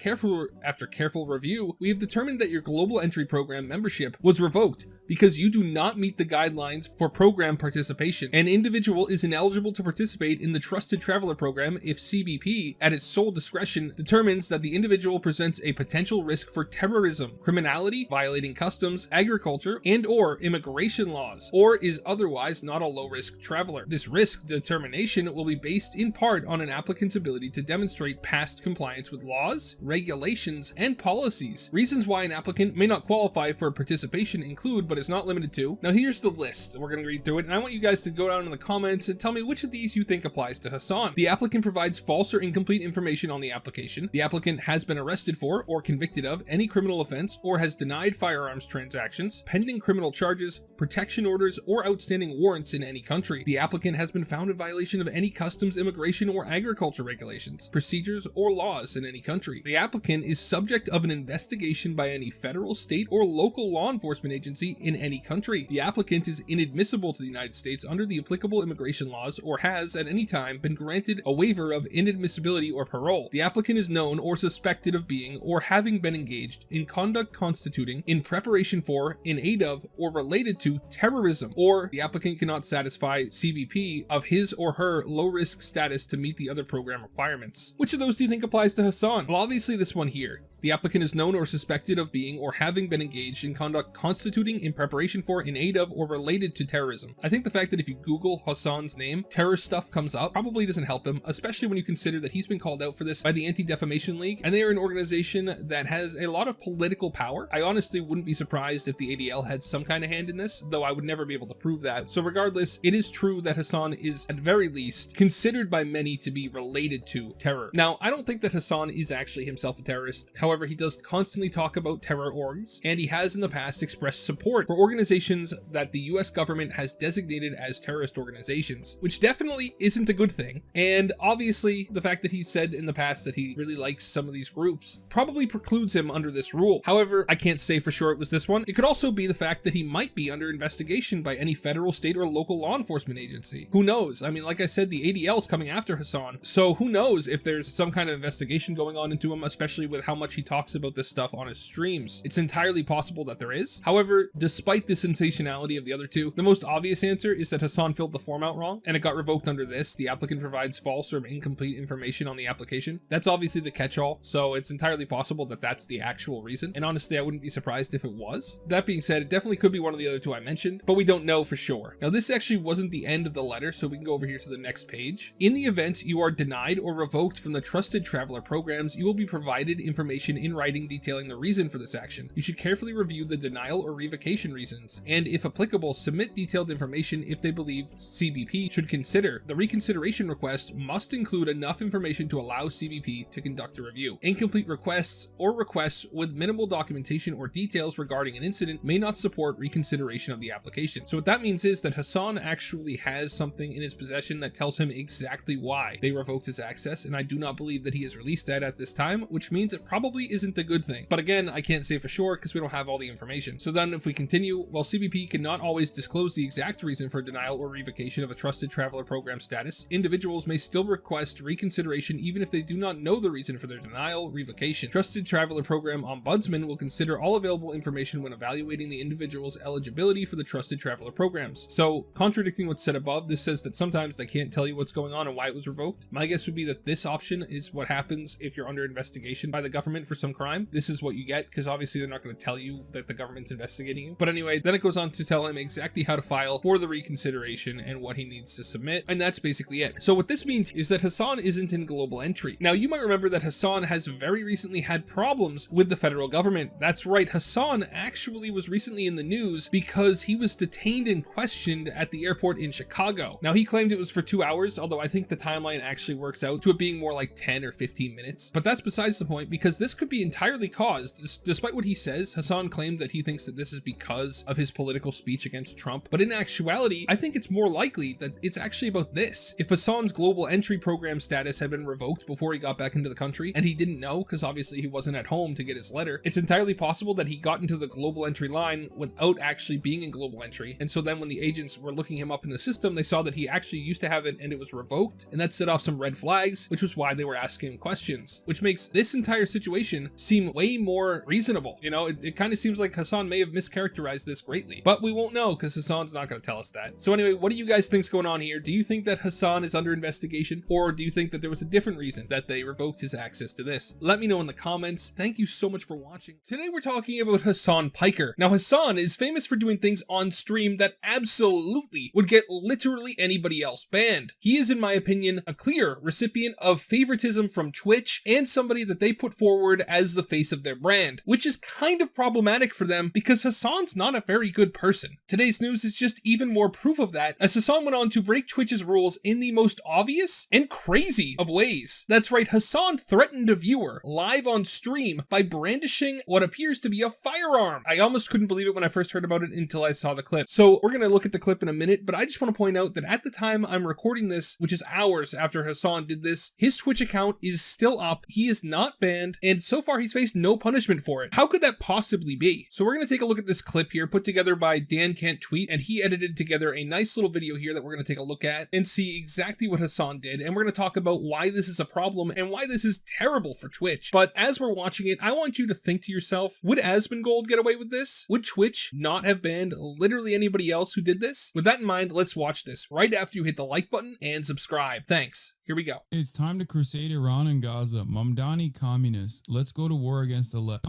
careful review, we have determined that your Global Entry Program membership was revoked because you do not meet the guidelines for program participation. An individual is ineligible to participate in the Trusted Traveler Program if CBP, at its sole discretion, determines that the individual presents a potential risk for terrorism, criminality, violating customs, agriculture, and/or immigration laws, or is otherwise not a low-risk traveler. This risk determination will be based in part on an applicant's ability to demonstrate past compliance with laws, regulations, and policies. Reasons why an applicant may not qualify for participation include, but is not limited to. Now here's the list. We're going to read through it, and I want you guys to go down in the comments and tell me which of these you think applies to Hasan. The applicant provides false or incomplete information on the application. The applicant has been arrested for or convicted of any criminal offense or has denied firearms transactions, pending criminal charges, protection orders, or outstanding warrants in any country. The applicant has been found in violation of any customs, immigration, or agriculture regulations, procedures, or laws in any country. The applicant is subject of an investigation by any federal, state, or local law enforcement agency in any country. The applicant is inadmissible to the United States under the applicable immigration laws or has at any time been granted a waiver of inadmissibility or parole. The applicant is known or suspected of being or having been engaged in conduct constituting in preparation for, in aid of, or related to terrorism, or the applicant cannot satisfy CBP of his or her low-risk status to meet the other program requirements. Which of those do you think applies to Hasan? Well, obviously this one here. The applicant is known or suspected of being or having been engaged in conduct constituting in preparation for, in aid of, or related to terrorism. I think the fact that if you Google Hasan's name, terrorist stuff comes up probably doesn't help him, especially when you consider that he's been called out for this by the Anti-Defamation League, and they are an organization that has a lot of political power. I honestly wouldn't be surprised if the ADL had some kind of hand in this, though I would never be able to prove that. So regardless, it is true that Hasan is, at very least, considered by many to be related to terror. Now, I don't think that Hasan is actually himself a terrorist. However, he does constantly talk about terror orgs, and he has in the past expressed support for organizations that the US government has designated as terrorist organizations, which definitely isn't a good thing. And obviously, the fact that he said in the past that he really likes some of these groups probably precludes him under this rule. However, I can't say for sure it was this one. It could also be the fact that he might be under investigation by any federal, state, or local law enforcement agency. Who knows? I mean, like I said, the ADL is coming after Hasan, so who knows if there's some kind of investigation going on into him, especially with how much actually talks about this stuff on his streams. It's entirely possible that there is. However, despite the sensationality of the other two, the most obvious answer is that Hasan filled the form out wrong, and it got revoked under this. The applicant provides false or incomplete information on the application. That's obviously the catch-all, so it's entirely possible that that's the actual reason, and honestly, I wouldn't be surprised if it was. That being said, it definitely could be one of the other two I mentioned, but we don't know for sure. Now, this actually wasn't the end of the letter, so we can go over here to the next page. In the event you are denied or revoked from the Trusted Traveler programs, you will be provided information in writing detailing the reason for this action. You should carefully review the denial or revocation reasons, and if applicable, submit detailed information if they believe CBP should consider. The reconsideration request must include enough information to allow CBP to conduct a review. Incomplete requests or requests with minimal documentation or details regarding an incident may not support reconsideration of the application. So what that means is that Hasan actually has something in his possession that tells him exactly why they revoked his access, and I do not believe that he has released that at this time, which means it probably isn't a good thing. But again, I can't say for sure because we don't have all the information. So then if we continue, while CBP cannot always disclose the exact reason for denial or revocation of a Trusted Traveler program status, individuals may still request reconsideration even if they do not know the reason for their denial, revocation. Trusted Traveler program ombudsman will consider all available information when evaluating the individual's eligibility for the Trusted Traveler programs. So, contradicting what's said above, this says that sometimes they can't tell you what's going on and why it was revoked. My guess would be that this option is what happens if you're under investigation by the government for some crime. This is what you get, because obviously they're not going to tell you that the government's investigating you. But anyway, then it goes on to tell him exactly how to file for the reconsideration and what he needs to submit, and that's basically it. So what this means is that Hasan isn't in global entry. Now, you might remember that Hasan has very recently had problems with the federal government. That's right, Hasan actually was recently in the news because he was detained and questioned at the airport in Chicago. Now, he claimed it was for 2 hours, although I think the timeline actually works out to it being more like 10 or 15 minutes. But that's besides the point, because this could be entirely caused, despite what he says. Hasan claimed that he thinks that this is because of his political speech against Trump, but in actuality, I think it's more likely that it's actually about this. If Hasan's global entry program status had been revoked before he got back into the country, and he didn't know because obviously he wasn't at home to get his letter, it's entirely possible that he got into the global entry line without actually being in global entry. And so then when the agents were looking him up in the system, they saw that he actually used to have it and it was revoked, and that set off some red flags, which was why they were asking him questions, which makes this entire situation seem way more reasonable. You know, it kind of seems like Hasan may have mischaracterized this greatly, but we won't know because Hasan's not going to tell us that. So anyway, what do you guys think's going on here? Do you think that Hasan is under investigation, or do you think that there was a different reason that they revoked his access to this? Let me know in the comments. Thank you so much for watching. Today we're talking about Hasan Piker. Now, Hasan is famous for doing things on stream that absolutely would get literally anybody else banned. He is, in my opinion, a clear recipient of favoritism from Twitch and somebody that they put forward as the face of their brand, which is kind of problematic for them because Hasan's not a very good person. Today's news is just even more proof of that, as Hasan went on to break Twitch's rules in the most obvious and crazy of ways. That's right, Hasan threatened a viewer live on stream by brandishing what appears to be a firearm. I almost couldn't believe it when I first heard about it until I saw the clip. So we're going to look at the clip in a minute, but I just want to point out that at the time I'm recording this, which is hours after Hasan did this, his Twitch account is still up. He is not banned, and so far he's faced no punishment for it. How could that possibly be? So we're going to take a look at this clip here, put together by Dan Can't Tweet, and he edited together a nice little video here that we're going to take a look at and see exactly what Hasan did, and we're going to talk about why this is a problem and why this is terrible for Twitch. But as we're watching it, I want you to think to yourself, would Asmongold get away with this? Would Twitch not have banned literally anybody else who did this? With that in mind, let's watch this right after you hit the like button and subscribe. Thanks. Here we go. It's time to crusade Iran and Gaza. Mamdani communists. Let's go to war against the left.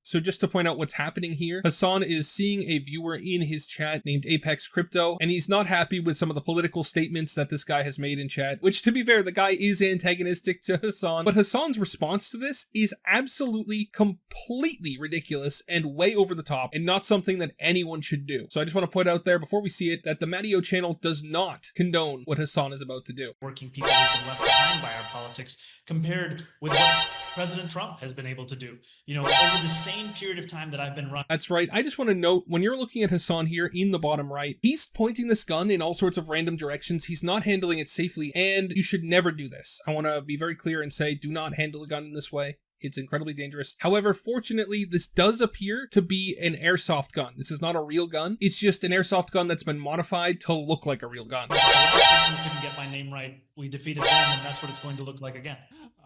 So just to point out what's happening here, Hasan is seeing a viewer in his chat named Apex Crypto, and he's not happy with some of the political statements that this guy has made in chat, which, to be fair, the guy is antagonistic to Hasan, but Hasan's response to this is absolutely completely ridiculous and way over the top and not something that anyone should do. So I just want to point out there before we see it that the MattyO channel does not condone what Hasan is about to do. Working people who've been left behind by our politics compared with what President Trump has been able to do, you know, over the same period of time that I've been running. That's right. I just want to note, when you're looking at Hasan here in the bottom right, he's pointing this gun in all sorts of random directions. He's not handling it safely, and you should never do this. I want to be very clear and say, do not handle a gun in this way. It's incredibly dangerous. However, fortunately, this does appear to be an airsoft gun. This is not a real gun. It's just an airsoft gun that's been modified to look like a real gun. The last person who couldn't get my name right, we defeated them, and that's what it's going to look like again.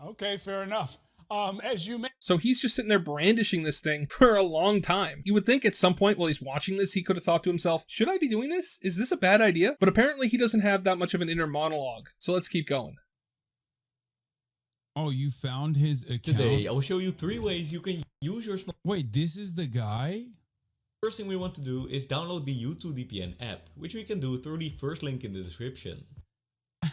Okay, fair enough. As you may So he's just sitting there brandishing this thing for a long time. You would think at some point while he's watching this, he could have thought to himself, should I be doing this? Is this a bad idea? But apparently he doesn't have that much of an inner monologue. So let's keep going. Oh, you found his account? Today, I will show you 3 ways you can use your smart. Wait, this is the guy? First thing we want to do is download the U2 VPN app, which we can do through the first link in the description.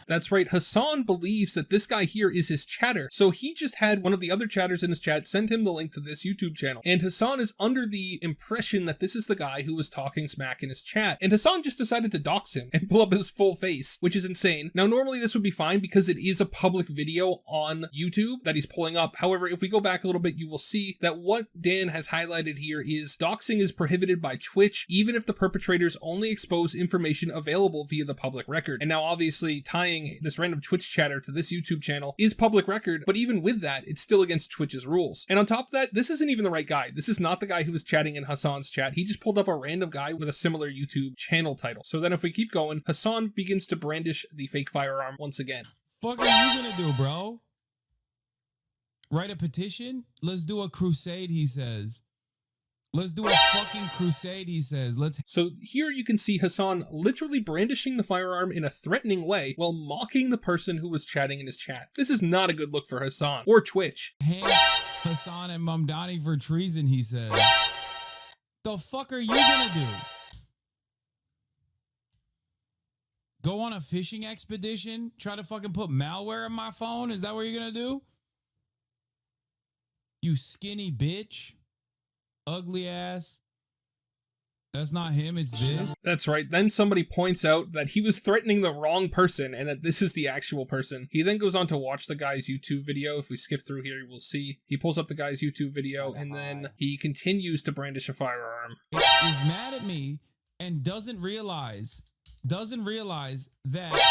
That's right, Hasan believes that this guy here is his chatter, so he just had one of the other chatters in his chat send him the link to this YouTube channel, and Hasan is under the impression that this is the guy who was talking smack in his chat, and Hasan just decided to dox him and pull up his full face, which is insane. Now normally this would be fine because it is a public video on YouTube that he's pulling up. However, if we go back a little bit, you will see that what Dan has highlighted here is doxing is prohibited by Twitch, even if the perpetrators only expose information available via the public record. And now obviously tying this random Twitch chatter to this YouTube channel is public record, but even with that, it's still against Twitch's rules. And on top of that, this isn't even the right guy. This is not the guy who was chatting in Hasan's chat. He just pulled up a random guy with a similar YouTube channel title. So then if we keep going, Hasan begins to brandish the fake firearm once again. Fuck are you gonna do, bro? Write a petition? Let's do a crusade, he says. Let's do a fucking crusade, he says. So here you can see Hasan literally brandishing the firearm in a threatening way while mocking the person who was chatting in his chat. This is not a good look for Hasan or Twitch. Hang Hasan and Mamdani for treason, he says. The fuck are you gonna do? Go on a fishing expedition? Try to fucking put malware in my phone? Is that what you're gonna do? You skinny bitch. Ugly ass. That's not him, it's this. That's right. Then somebody points out that he was threatening the wrong person and that this is the actual person. He then goes on to watch the guy's YouTube video. If we skip through here, you will see he pulls up the guy's YouTube video and then he continues to brandish a firearm. He's mad at me and doesn't realize that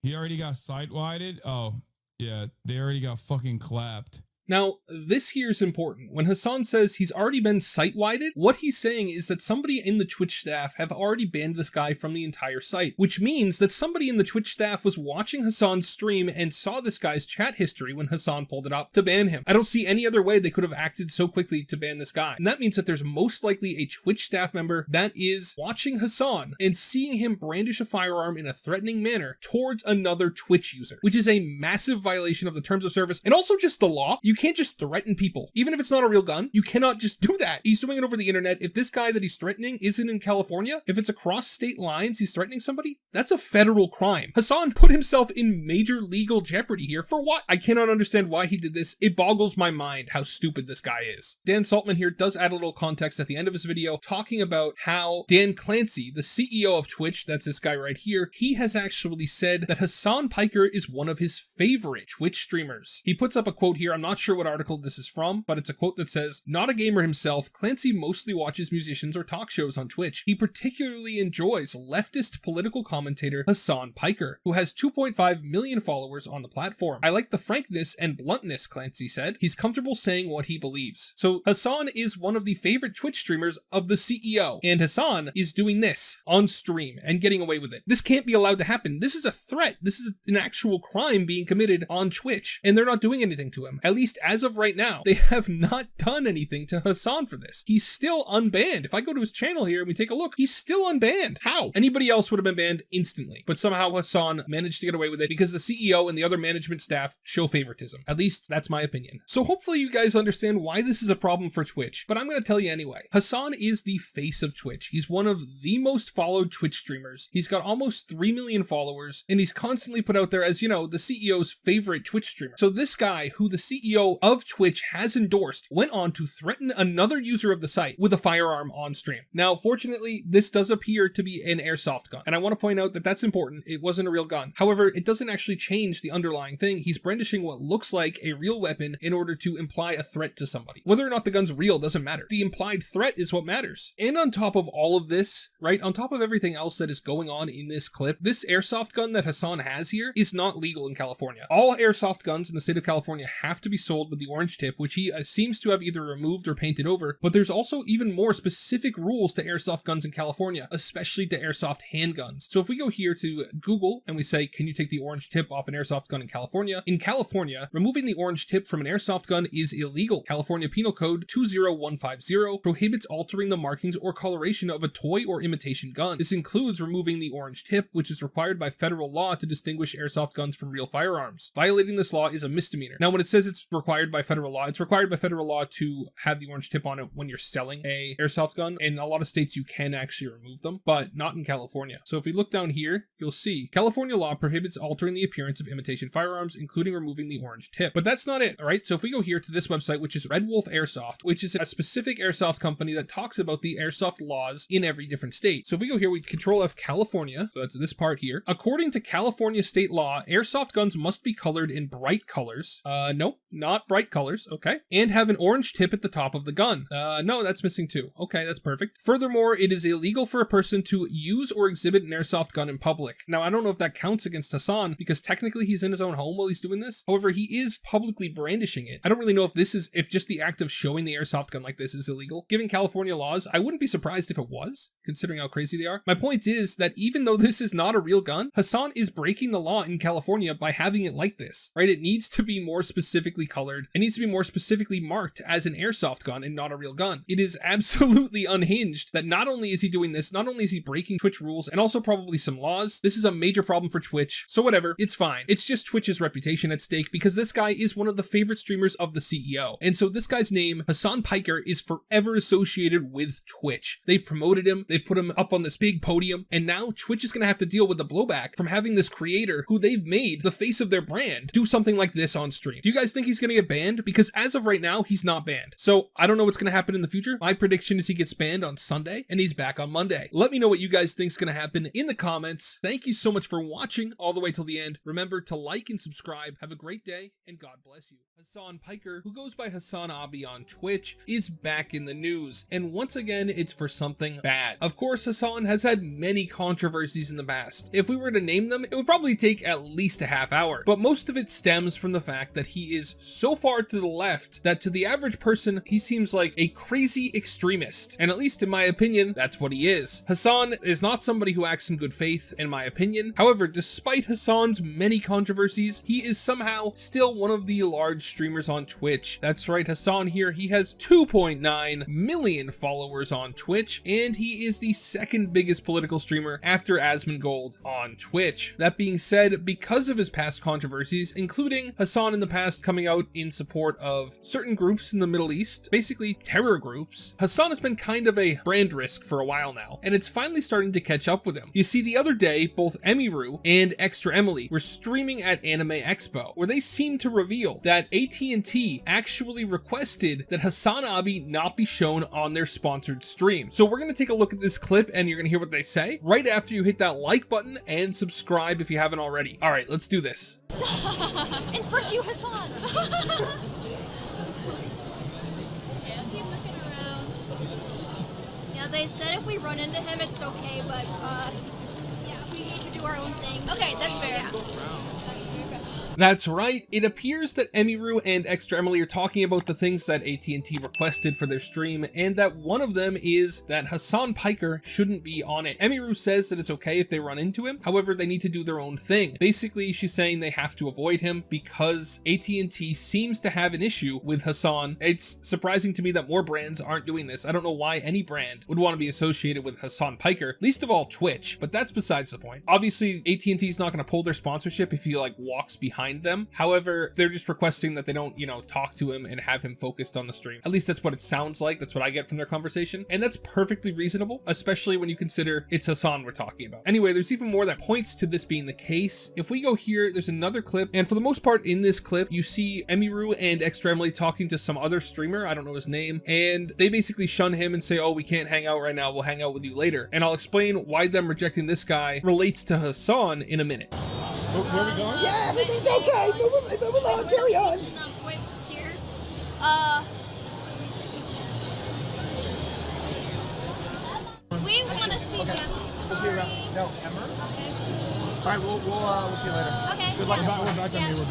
he already got sight-wided? Oh, yeah, they already got fucking clapped. Now, this here is important. When Hasan says he's already been sight-wided, what he's saying is that somebody in the Twitch staff have already banned this guy from the entire site, which means that somebody in the Twitch staff was watching Hasan's stream and saw this guy's chat history when Hasan pulled it up to ban him. I don't see any other way they could have acted so quickly to ban this guy. And that means that there's most likely a Twitch staff member that is watching Hasan and seeing him brandish a firearm in a threatening manner towards another Twitch user, which is a massive violation of the terms of service and also just the law. You can't just threaten people. Even if it's not a real gun, you cannot just do that. He's doing it over the internet. If this guy that he's threatening isn't in California, if it's across state lines he's threatening somebody, that's a federal crime. Hasan put himself in major legal jeopardy here. For what? I cannot understand why he did this. It boggles my mind how stupid this guy is. Dan Saltman here does add a little context at the end of his video talking about how Dan Clancy, the CEO of Twitch, that's this guy right here, he has actually said that Hasan Piker is one of his favorite Twitch streamers. He puts up a quote here. I'm not sure what article this is from, but it's a quote that says, "Not a gamer himself, Clancy mostly watches musicians or talk shows on Twitch. He particularly enjoys leftist political commentator Hasan Piker, who has 2.5 million followers on the platform. I like the frankness and bluntness," Clancy said. "He's comfortable saying what he believes." So Hasan is one of the favorite Twitch streamers of the CEO, and Hasan is doing this on stream and getting away with it. This can't be allowed to happen. This is a threat. This is an actual crime being committed on Twitch, and they're not doing anything to him. At least as of right now, they have not done anything to Hasan for this. He's still unbanned. If I go to his channel here and we take a look, he's still unbanned. How? Anybody else would have been banned instantly, but somehow Hasan managed to get away with it because the CEO and the other management staff show favoritism. At least that's my opinion. So hopefully you guys understand why this is a problem for Twitch, but I'm going to tell you anyway. Hasan is the face of Twitch. He's one of the most followed Twitch streamers. He's got almost 3 million followers, and he's constantly put out there as, you know, the CEO's favorite Twitch streamer. So this guy, who the CEO of Twitch has endorsed, went on to threaten another user of the site with a firearm on stream. Now, fortunately, this does appear to be an airsoft gun, and I want to point out that that's important. It wasn't a real gun. However, it doesn't actually change the underlying thing. He's brandishing what looks like a real weapon in order to imply a threat to somebody. Whether or not the gun's real doesn't matter. The implied threat is what matters. And on top of all of this, right, on top of everything else that is going on in this clip, this airsoft gun that Hasan has here is not legal in California. All airsoft guns in the state of California have to be sold old with the orange tip, which he seems to have either removed or painted over, but there's also even more specific rules to airsoft guns in California, especially to airsoft handguns. So if we go here to Google and we say, can you take the orange tip off an airsoft gun in California, removing the orange tip from an airsoft gun is illegal. California Penal Code 20150 prohibits altering the markings or coloration of a toy or imitation gun. This includes removing the orange tip, which is required by federal law to distinguish airsoft guns from real firearms. Violating this law is a misdemeanor. Now, when it says it's required by federal law, it's required by federal law to have the orange tip on it when you're selling a airsoft gun. In a lot of states, you can actually remove them, but not in California. So if we look down here, you'll see California law prohibits altering the appearance of imitation firearms, including removing the orange tip. But that's not it, all right? So if we go here to this website, which is Red Wolf Airsoft, which is a specific airsoft company that talks about the airsoft laws in every different state. So if we go here, we Control F California, so that's this part here. According to California state law, airsoft guns must be colored in bright colors. Nope, not bright colors, okay. And have an orange tip at the top of the gun. No, that's missing too. Okay, that's perfect. Furthermore, it is illegal for a person to use or exhibit an airsoft gun in public. Now, I don't know if that counts against Hasan, because technically he's in his own home while he's doing this. However, he is publicly brandishing it. I don't really know if just the act of showing the airsoft gun like this is illegal. Given California laws, I wouldn't be surprised if it was, considering how crazy they are. My point is that even though this is not a real gun, Hasan is breaking the law in California by having it like this, right? It needs to be more specifically colored. It needs to be more specifically marked as an airsoft gun and not a real gun. It is absolutely unhinged that not only is he doing this, not only is he breaking Twitch rules and also probably some laws. This is a major problem for Twitch. So whatever, it's fine. It's just Twitch's reputation at stake because this guy is one of the favorite streamers of the CEO. And so this guy's name, Hasan Piker, is forever associated with Twitch. They've promoted him, they've put him up on this big podium, and now Twitch is going to have to deal with the blowback from having this creator who they've made the face of their brand do something like this on stream. Do you guys think he's going to get banned? Because as of right now, he's not banned. So I don't know what's going to happen in the future. My prediction is he gets banned on Sunday and he's back on Monday. Let me know what you guys think is going to happen in the comments. Thank you so much for watching all the way till the end. Remember to like and subscribe. Have a great day and God bless you. Hasan Piker, who goes by HasanAbi on Twitch, is back in the news, and once again, it's for something bad. Of course, Hasan has had many controversies in the past. If we were to name them, it would probably take at least a half hour, but most of it stems from the fact that he is so far to the left that to the average person, he seems like a crazy extremist, and at least in my opinion, that's what he is. Hasan is not somebody who acts in good faith, in my opinion. However, despite Hasan's many controversies, he is somehow still one of the large streamers on Twitch. That's right, Hasan here, he has 2.9 million followers on Twitch, and he is the second biggest political streamer after Asmongold on Twitch. That being said, because of his past controversies, including Hasan in the past coming out in support of certain groups in the Middle East, basically terror groups, Hasan has been kind of a brand risk for a while now, and it's finally starting to catch up with him. You see, the other day, both Emiru and Extra Emily were streaming at Anime Expo, where they seemed to reveal that AT&T actually requested that HasanAbi not be shown on their sponsored stream. So we're going to take a look at this clip and you're going to hear what they say right after you hit that like button and subscribe if you haven't already. All right, let's do this. And frick you, Hasan! Yeah, keep looking around. Yeah, they said if we run into him, it's okay, but, yeah, we need to do our own thing. Okay, that's fair. Yeah. That's right, it appears that Emiru and Extra Emily are talking about the things that AT&T requested for their stream, and that one of them is that Hasan Piker shouldn't be on it. Emiru says that it's okay if they run into him, however, they need to do their own thing. Basically, she's saying they have to avoid him because AT&T seems to have an issue with Hasan. It's surprising to me that more brands aren't doing this. I don't know why any brand would want to be associated with Hasan Piker, least of all Twitch, but that's besides the point. Obviously, AT&T is not going to pull their sponsorship if he like walks behind them. However, they're just requesting that they don't, talk to him and have him focused on the stream. At least that's what it sounds like. That's what I get from their conversation. And that's perfectly reasonable, especially when you consider it's Hasan we're talking about. Anyway, there's even more that points to this being the case. If we go here, there's another clip. And for the most part in this clip, you see Emiru and Extra Emily talking to some other streamer. I don't know his name. And they basically shun him and say, oh, we can't hang out right now. We'll hang out with you later. And I'll explain why them rejecting this guy relates to Hasan in a minute. Where are we going? Yeah, everything's okay. Move along, carry on. Here. We want to see them. We'll see you around. No, Emmer? Okay. All right, we'll see you later. Okay. Good luck.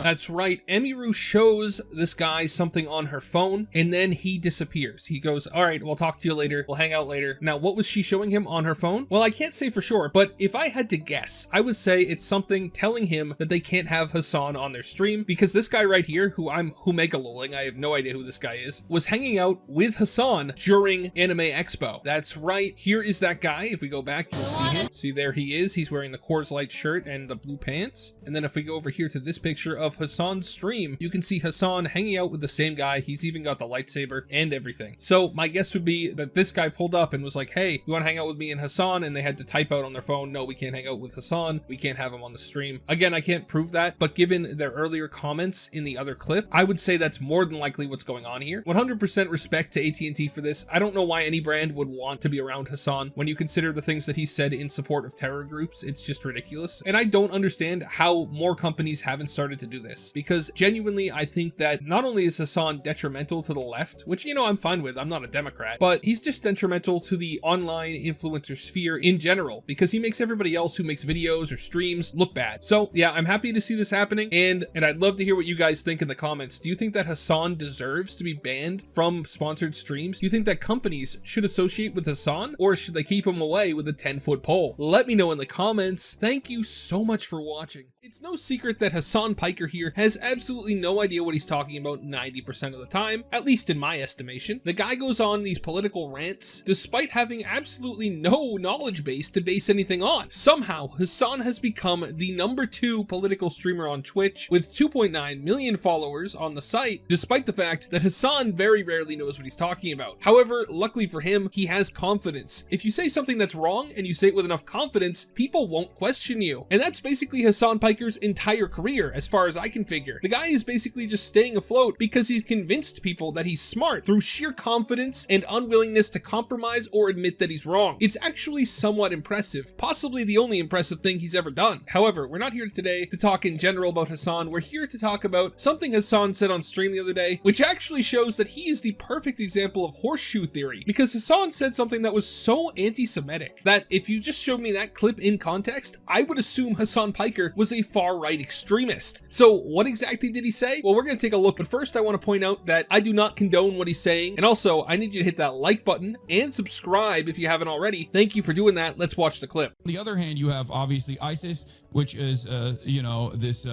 That's right. Emiru shows this guy something on her phone, and then he disappears. He goes, all right, we'll talk to you later. We'll hang out later. Now, what was she showing him on her phone? Well, I can't say for sure, but if I had to guess, I would say it's something telling him that they can't have Hasan on their stream, because this guy right here, who I'm Humega-loling, I have no idea who this guy is, was hanging out with Hasan during Anime Expo. That's right. Here is that guy. If we go back, you'll see him. See, there he is. He's wearing the Coors Light shirt and the blue pants. And then if we go over here to this picture of Hasan's stream, you can see Hasan hanging out with the same guy. He's even got the lightsaber and everything. So my guess would be that this guy pulled up and was like, hey, you want to hang out with me and Hasan? And they had to type out on their phone, no, we can't hang out with Hasan. We can't have him on the stream. Again, I can't prove that, but given their earlier comments in the other clip, I would say that's more than likely what's going on here. 100% respect to AT&T for this. I don't know why any brand would want to be around Hasan when you consider the things that he said in support of terror groups. It's just ridiculous. And I don't understand how more companies haven't started to do this, because genuinely, I think that not only is Hasan detrimental to the left, which, you know, I'm fine with, I'm not a Democrat, but he's just detrimental to the online influencer sphere in general, because he makes everybody else who makes videos or streams look bad. So yeah, I'm happy to see this happening, and I'd love to hear what you guys think in the comments. Do you think that Hasan deserves to be banned from sponsored streams? Do you think that companies should associate with Hasan, or should they keep him away with a 10-foot pole? Let me know in the comments. Thank you so much for watching. It's no secret that Hasan Piker here has absolutely no idea what he's talking about 90% of the time, at least in my estimation. The guy goes on these political rants despite having absolutely no knowledge base to base anything on. Somehow, Hasan has become the #2 political streamer on Twitch with 2.9 million followers on the site, despite the fact that Hasan very rarely knows what he's talking about. However, luckily for him, he has confidence. If you say something that's wrong and you say it with enough confidence, people won't question you. And that's basically Hasan Piker's entire career, as far as I can figure. The guy is basically just staying afloat because he's convinced people that he's smart through sheer confidence and unwillingness to compromise or admit that he's wrong. It's actually somewhat impressive, possibly the only impressive thing he's ever done. However, we're not here today to talk in general about Hasan. We're here to talk about something Hasan said on stream the other day, which actually shows that he is the perfect example of horseshoe theory, because Hasan said something that was so anti-Semitic that if you just showed me that clip in context, I would assume Hasan Piker was a far-right extremist. So what exactly did he say? Well, we're going to take a look, but first I want to point out that I do not condone what he's saying, and also I need you to hit that like button and subscribe if you haven't already. Thank you for doing that. Let's watch the clip. On the other hand, you have obviously ISIS, which is, you know, this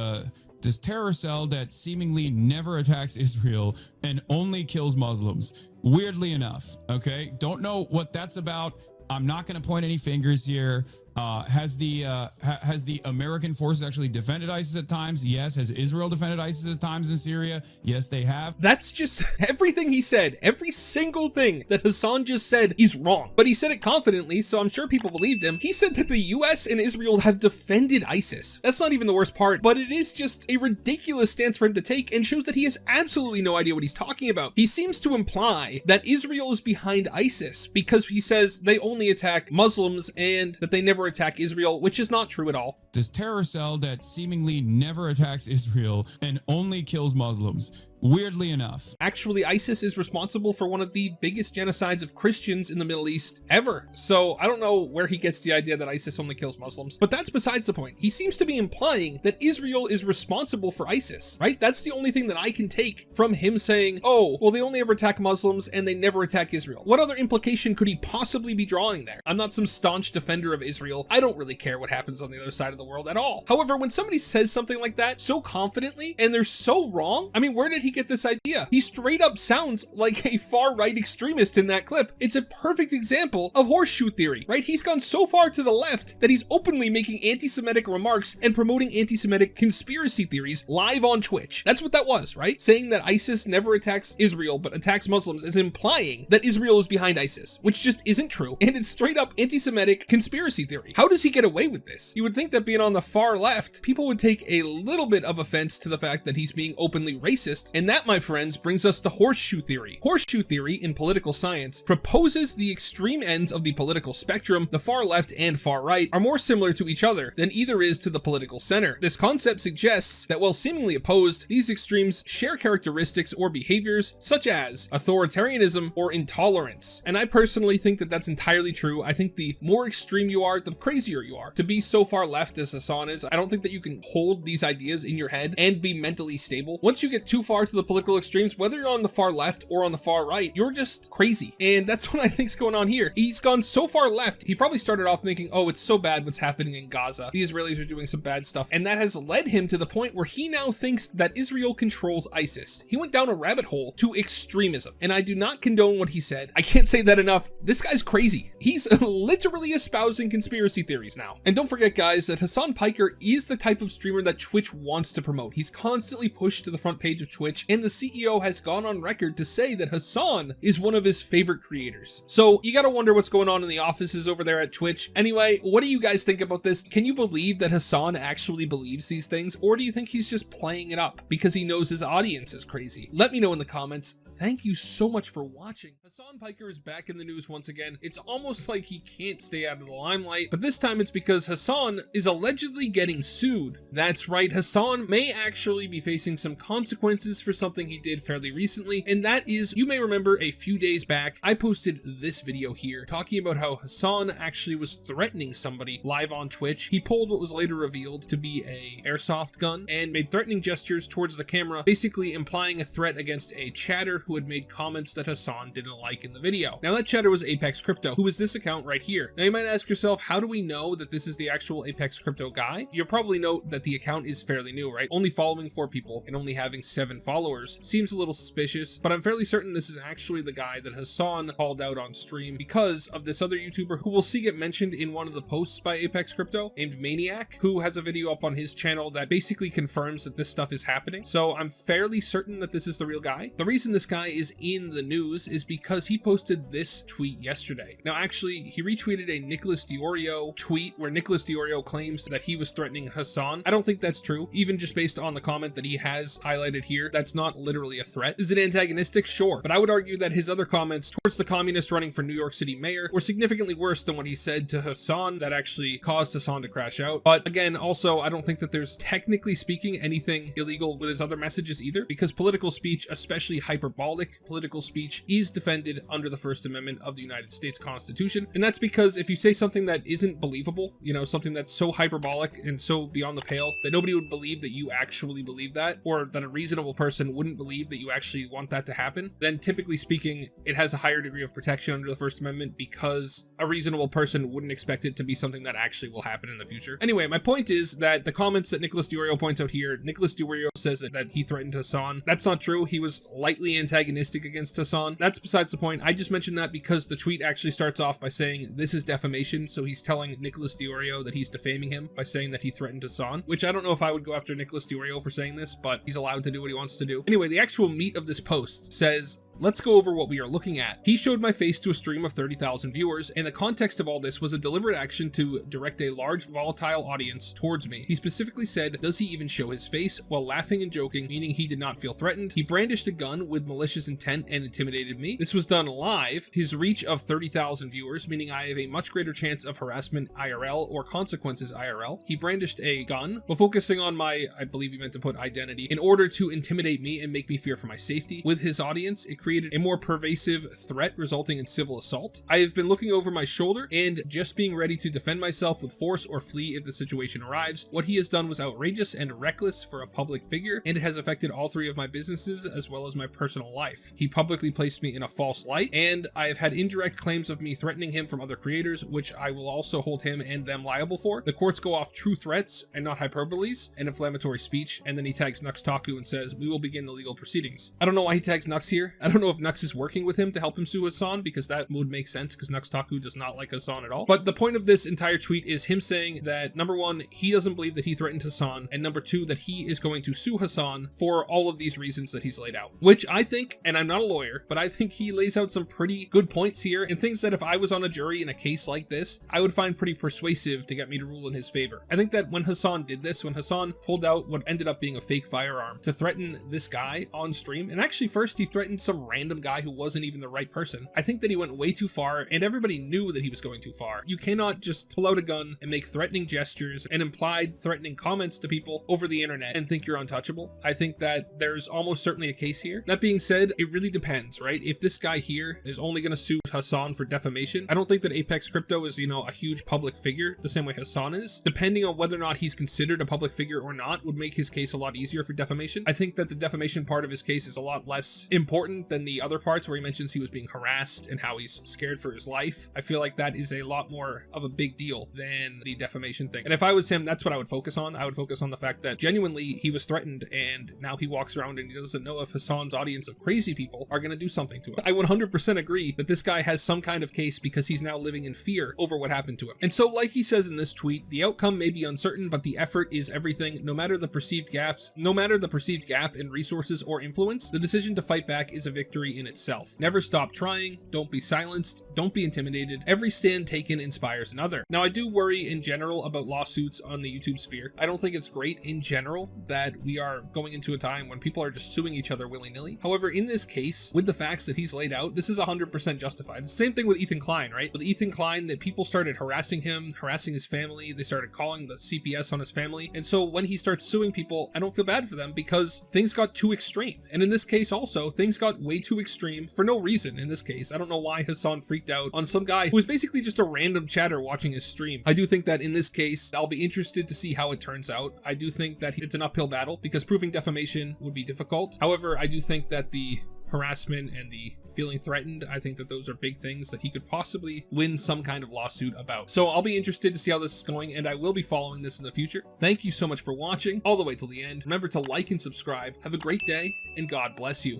terror cell that seemingly never attacks Israel and only kills Muslims. Weirdly enough, okay? Don't know what that's about. I'm not going to point any fingers here. Has the American forces actually defended ISIS at times? Yes. Has Israel defended ISIS at times in Syria? Yes, they have. That's just everything he said. Every single thing that Hasan just said is wrong. But he said it confidently, so I'm sure people believed him. He said that the US and Israel have defended ISIS. That's not even the worst part, but it is just a ridiculous stance for him to take and shows that he has absolutely no idea what he's talking about. He seems to imply that Israel is behind ISIS because he says they only attack Muslims and that they never attack Israel, which is not true at all. This terror cell that seemingly never attacks Israel and only kills Muslims. Weirdly enough. Actually, ISIS is responsible for one of the biggest genocides of Christians in the Middle East ever. So I don't know where he gets the idea that ISIS only kills Muslims, but that's besides the point. He seems to be implying that Israel is responsible for ISIS, right? That's the only thing that I can take from him saying, oh, well, they only ever attack Muslims and they never attack Israel. What other implication could he possibly be drawing there? I'm not some staunch defender of Israel. I don't really care what happens on the other side of the world at all. However, when somebody says something like that so confidently and they're so wrong, I mean, where did he get this idea? He straight up sounds like a far-right extremist in that clip. It's a perfect example of horseshoe theory, right? He's gone so far to the left that he's openly making anti-Semitic remarks and promoting anti-Semitic conspiracy theories live on Twitch. That's what that was, right? Saying that ISIS never attacks Israel but attacks Muslims is implying that Israel is behind ISIS, which just isn't true, and it's straight up anti-Semitic conspiracy theory. How does he get away with this? You would think that being on the far left, people would take a little bit of offense to the fact that he's being openly racist And that, my friends, brings us to horseshoe theory. Horseshoe theory in political science proposes the extreme ends of the political spectrum, the far left and far right, are more similar to each other than either is to the political center. This concept suggests that while seemingly opposed, these extremes share characteristics or behaviors such as authoritarianism or intolerance. And I personally think that that's entirely true. I think the more extreme you are, the crazier you are. To be so far left as Hasan is, I don't think that you can hold these ideas in your head and be mentally stable. Once you get too far to the political extremes, whether you're on the far left or on the far right, you're just crazy. And that's what I think's going on here. He's gone so far left, he probably started off thinking, oh, it's so bad what's happening in Gaza. The Israelis are doing some bad stuff. And that has led him to the point where he now thinks that Israel controls ISIS. He went down a rabbit hole to extremism. And I do not condone what he said. I can't say that enough. This guy's crazy. He's literally espousing conspiracy theories now. And don't forget, guys, that Hasan Piker is the type of streamer that Twitch wants to promote. He's constantly pushed to the front page of Twitch, and the CEO has gone on record to say that Hasan is one of his favorite creators. So you gotta wonder what's going on in the offices over there at Twitch. Anyway, what do you guys think about this? Can you believe that Hasan actually believes these things, or do you think he's just playing it up because he knows his audience is crazy? Let me know in the comments. Thank you so much for watching. Hasan Piker is back in the news once again. It's almost like he can't stay out of the limelight, but this time it's because Hasan is allegedly getting sued. That's right, Hasan may actually be facing some consequences for something he did fairly recently, and that is, you may remember a few days back, I posted this video here talking about how Hasan actually was threatening somebody live on Twitch. He pulled what was later revealed to be a airsoft gun and made threatening gestures towards the camera, basically implying a threat against a chatter who had made comments that Hasan didn't like in the video. Now that chatter was Apex Crypto, who is this account right here. Now you might ask yourself, how do we know that this is the actual Apex Crypto guy? You'll probably note that the account is fairly new, right? Only following 4 people and only having 7 followers. Seems a little suspicious, but I'm fairly certain this is actually the guy that Hasan called out on stream because of this other YouTuber who we'll see get mentioned in one of the posts by Apex Crypto named MattyO, who has a video up on his channel that basically confirms that this stuff is happening. So I'm fairly certain that this is the real guy. The reason this guy is in the news is because he posted this tweet yesterday. Now actually, he retweeted a Nicholas Diorio tweet where Nicholas Diorio claims that he was threatening Hasan. I don't think that's true, even just based on the comment that he has highlighted here. That's not literally a threat. Is it antagonistic? Sure, but I would argue that his other comments towards the communist running for New York City mayor were significantly worse than what he said to Hasan that actually caused Hasan to crash out. But again, also, I don't think that there's technically speaking anything illegal with his other messages either, because political speech, especially hyperbolic political speech, is defended under the First Amendment of the United States Constitution. And that's because if you say something that isn't believable, you know, something that's so hyperbolic and so beyond the pale that nobody would believe that you actually believe that, or that a reasonable person wouldn't believe that you actually want that to happen, then typically speaking, it has a higher degree of protection under the First Amendment because a reasonable person wouldn't expect it to be something that actually will happen in the future. Anyway, my point is that the comments that Nicholas Diorio points out here, Nicholas Diorio says that he threatened Hasan. That's not true. He was lightly antagonistic against Hasan. That's besides the point. I just mentioned that because the tweet actually starts off by saying this is defamation, so he's telling Nicholas Diorio that he's defaming him by saying that he threatened Hasan, which I don't know if I would go after Nicholas Diorio for saying this, but he's allowed to do what he wants to do. Anyway, the actual meat of this post says, let's go over what we are looking at. He showed my face to a stream of 30,000 viewers, and the context of all this was a deliberate action to direct a large, volatile audience towards me. He specifically said, does he even show his face, while laughing and joking, meaning he did not feel threatened. He brandished a gun with malicious intent and intimidated me. This was done live. His reach of 30,000 viewers, meaning I have a much greater chance of harassment IRL or consequences IRL. He brandished a gun, while focusing on my, I believe he meant to put identity, in order to intimidate me and make me fear for my safety. With his audience, it created a more pervasive threat resulting in civil assault. I have been looking over my shoulder and just being ready to defend myself with force or flee if the situation arrives. What he has done was outrageous and reckless for a public figure, and it has affected all 3 of my businesses as well as my personal life. He publicly placed me in a false light, and I have had indirect claims of me threatening him from other creators, which I will also hold him and them liable for. The courts go off true threats and not hyperboles and inflammatory speech, and then he tags Nux Taku and says, we will begin the legal proceedings. I don't know why he tags Nux here. I don't don't know if Nux is working with him to help him sue Hasan, because that would make sense, because Nux Taku does not like Hasan at all. But the point of this entire tweet is him saying that, number one, he doesn't believe that he threatened Hasan, and number two, that he is going to sue Hasan for all of these reasons that he's laid out. Which I think, and I'm not a lawyer, but I think he lays out some pretty good points here, and things that if I was on a jury in a case like this, I would find pretty persuasive to get me to rule in his favor. I think that when Hasan did this, when Hasan pulled out what ended up being a fake firearm to threaten this guy on stream, and actually first he threatened some random guy who wasn't even the right person, I think that he went way too far, and everybody knew that he was going too far. You cannot just pull out a gun and make threatening gestures and implied threatening comments to people over the internet and think you're untouchable. I think that there's almost certainly a case here. That being said, it really depends, right? If this guy here is only going to sue Hasan for defamation, I don't think that Apex Crypto is, a huge public figure the same way Hasan is. Depending on whether or not he's considered a public figure or not would make his case a lot easier for defamation. I think that the defamation part of his case is a lot less important than the other parts where he mentions he was being harassed and how he's scared for his life. I feel like that is a lot more of a big deal than the defamation thing. And if I was him, that's what I would focus on. I would focus on the fact that genuinely he was threatened, and now he walks around and he doesn't know if Hasan's audience of crazy people are going to do something to him. I 100% agree that this guy has some kind of case because he's now living in fear over what happened to him. And so, like he says in this tweet, the outcome may be uncertain, but the effort is everything. No matter the perceived gap in resources or influence, the decision to fight back is a victory in itself. Never stop trying. Don't be silenced. Don't be intimidated. Every stand taken inspires another. Now, I do worry in general about lawsuits on the YouTube sphere. I don't think it's great in general that we are going into a time when people are just suing each other willy-nilly. However, in this case, with the facts that he's laid out, this is 100% justified. Same thing with Ethan Klein, right? With Ethan Klein, that people started harassing him, harassing his family. They started calling the CPS on his family. And so when he starts suing people, I don't feel bad for them because things got too extreme. And in this case also, things got way too extreme for no reason in this case. I don't know why Hasan freaked out on some guy who was basically just a random chatter watching his stream. I do think that in this case, I'll be interested to see how it turns out. I do think that it's an uphill battle because proving defamation would be difficult. However, I do think that the harassment and the feeling threatened, I think that those are big things that he could possibly win some kind of lawsuit about. So I'll be interested to see how this is going, and I will be following this in the future. Thank you so much for watching all the way till the end. Remember to like and subscribe. Have a great day, and God bless you.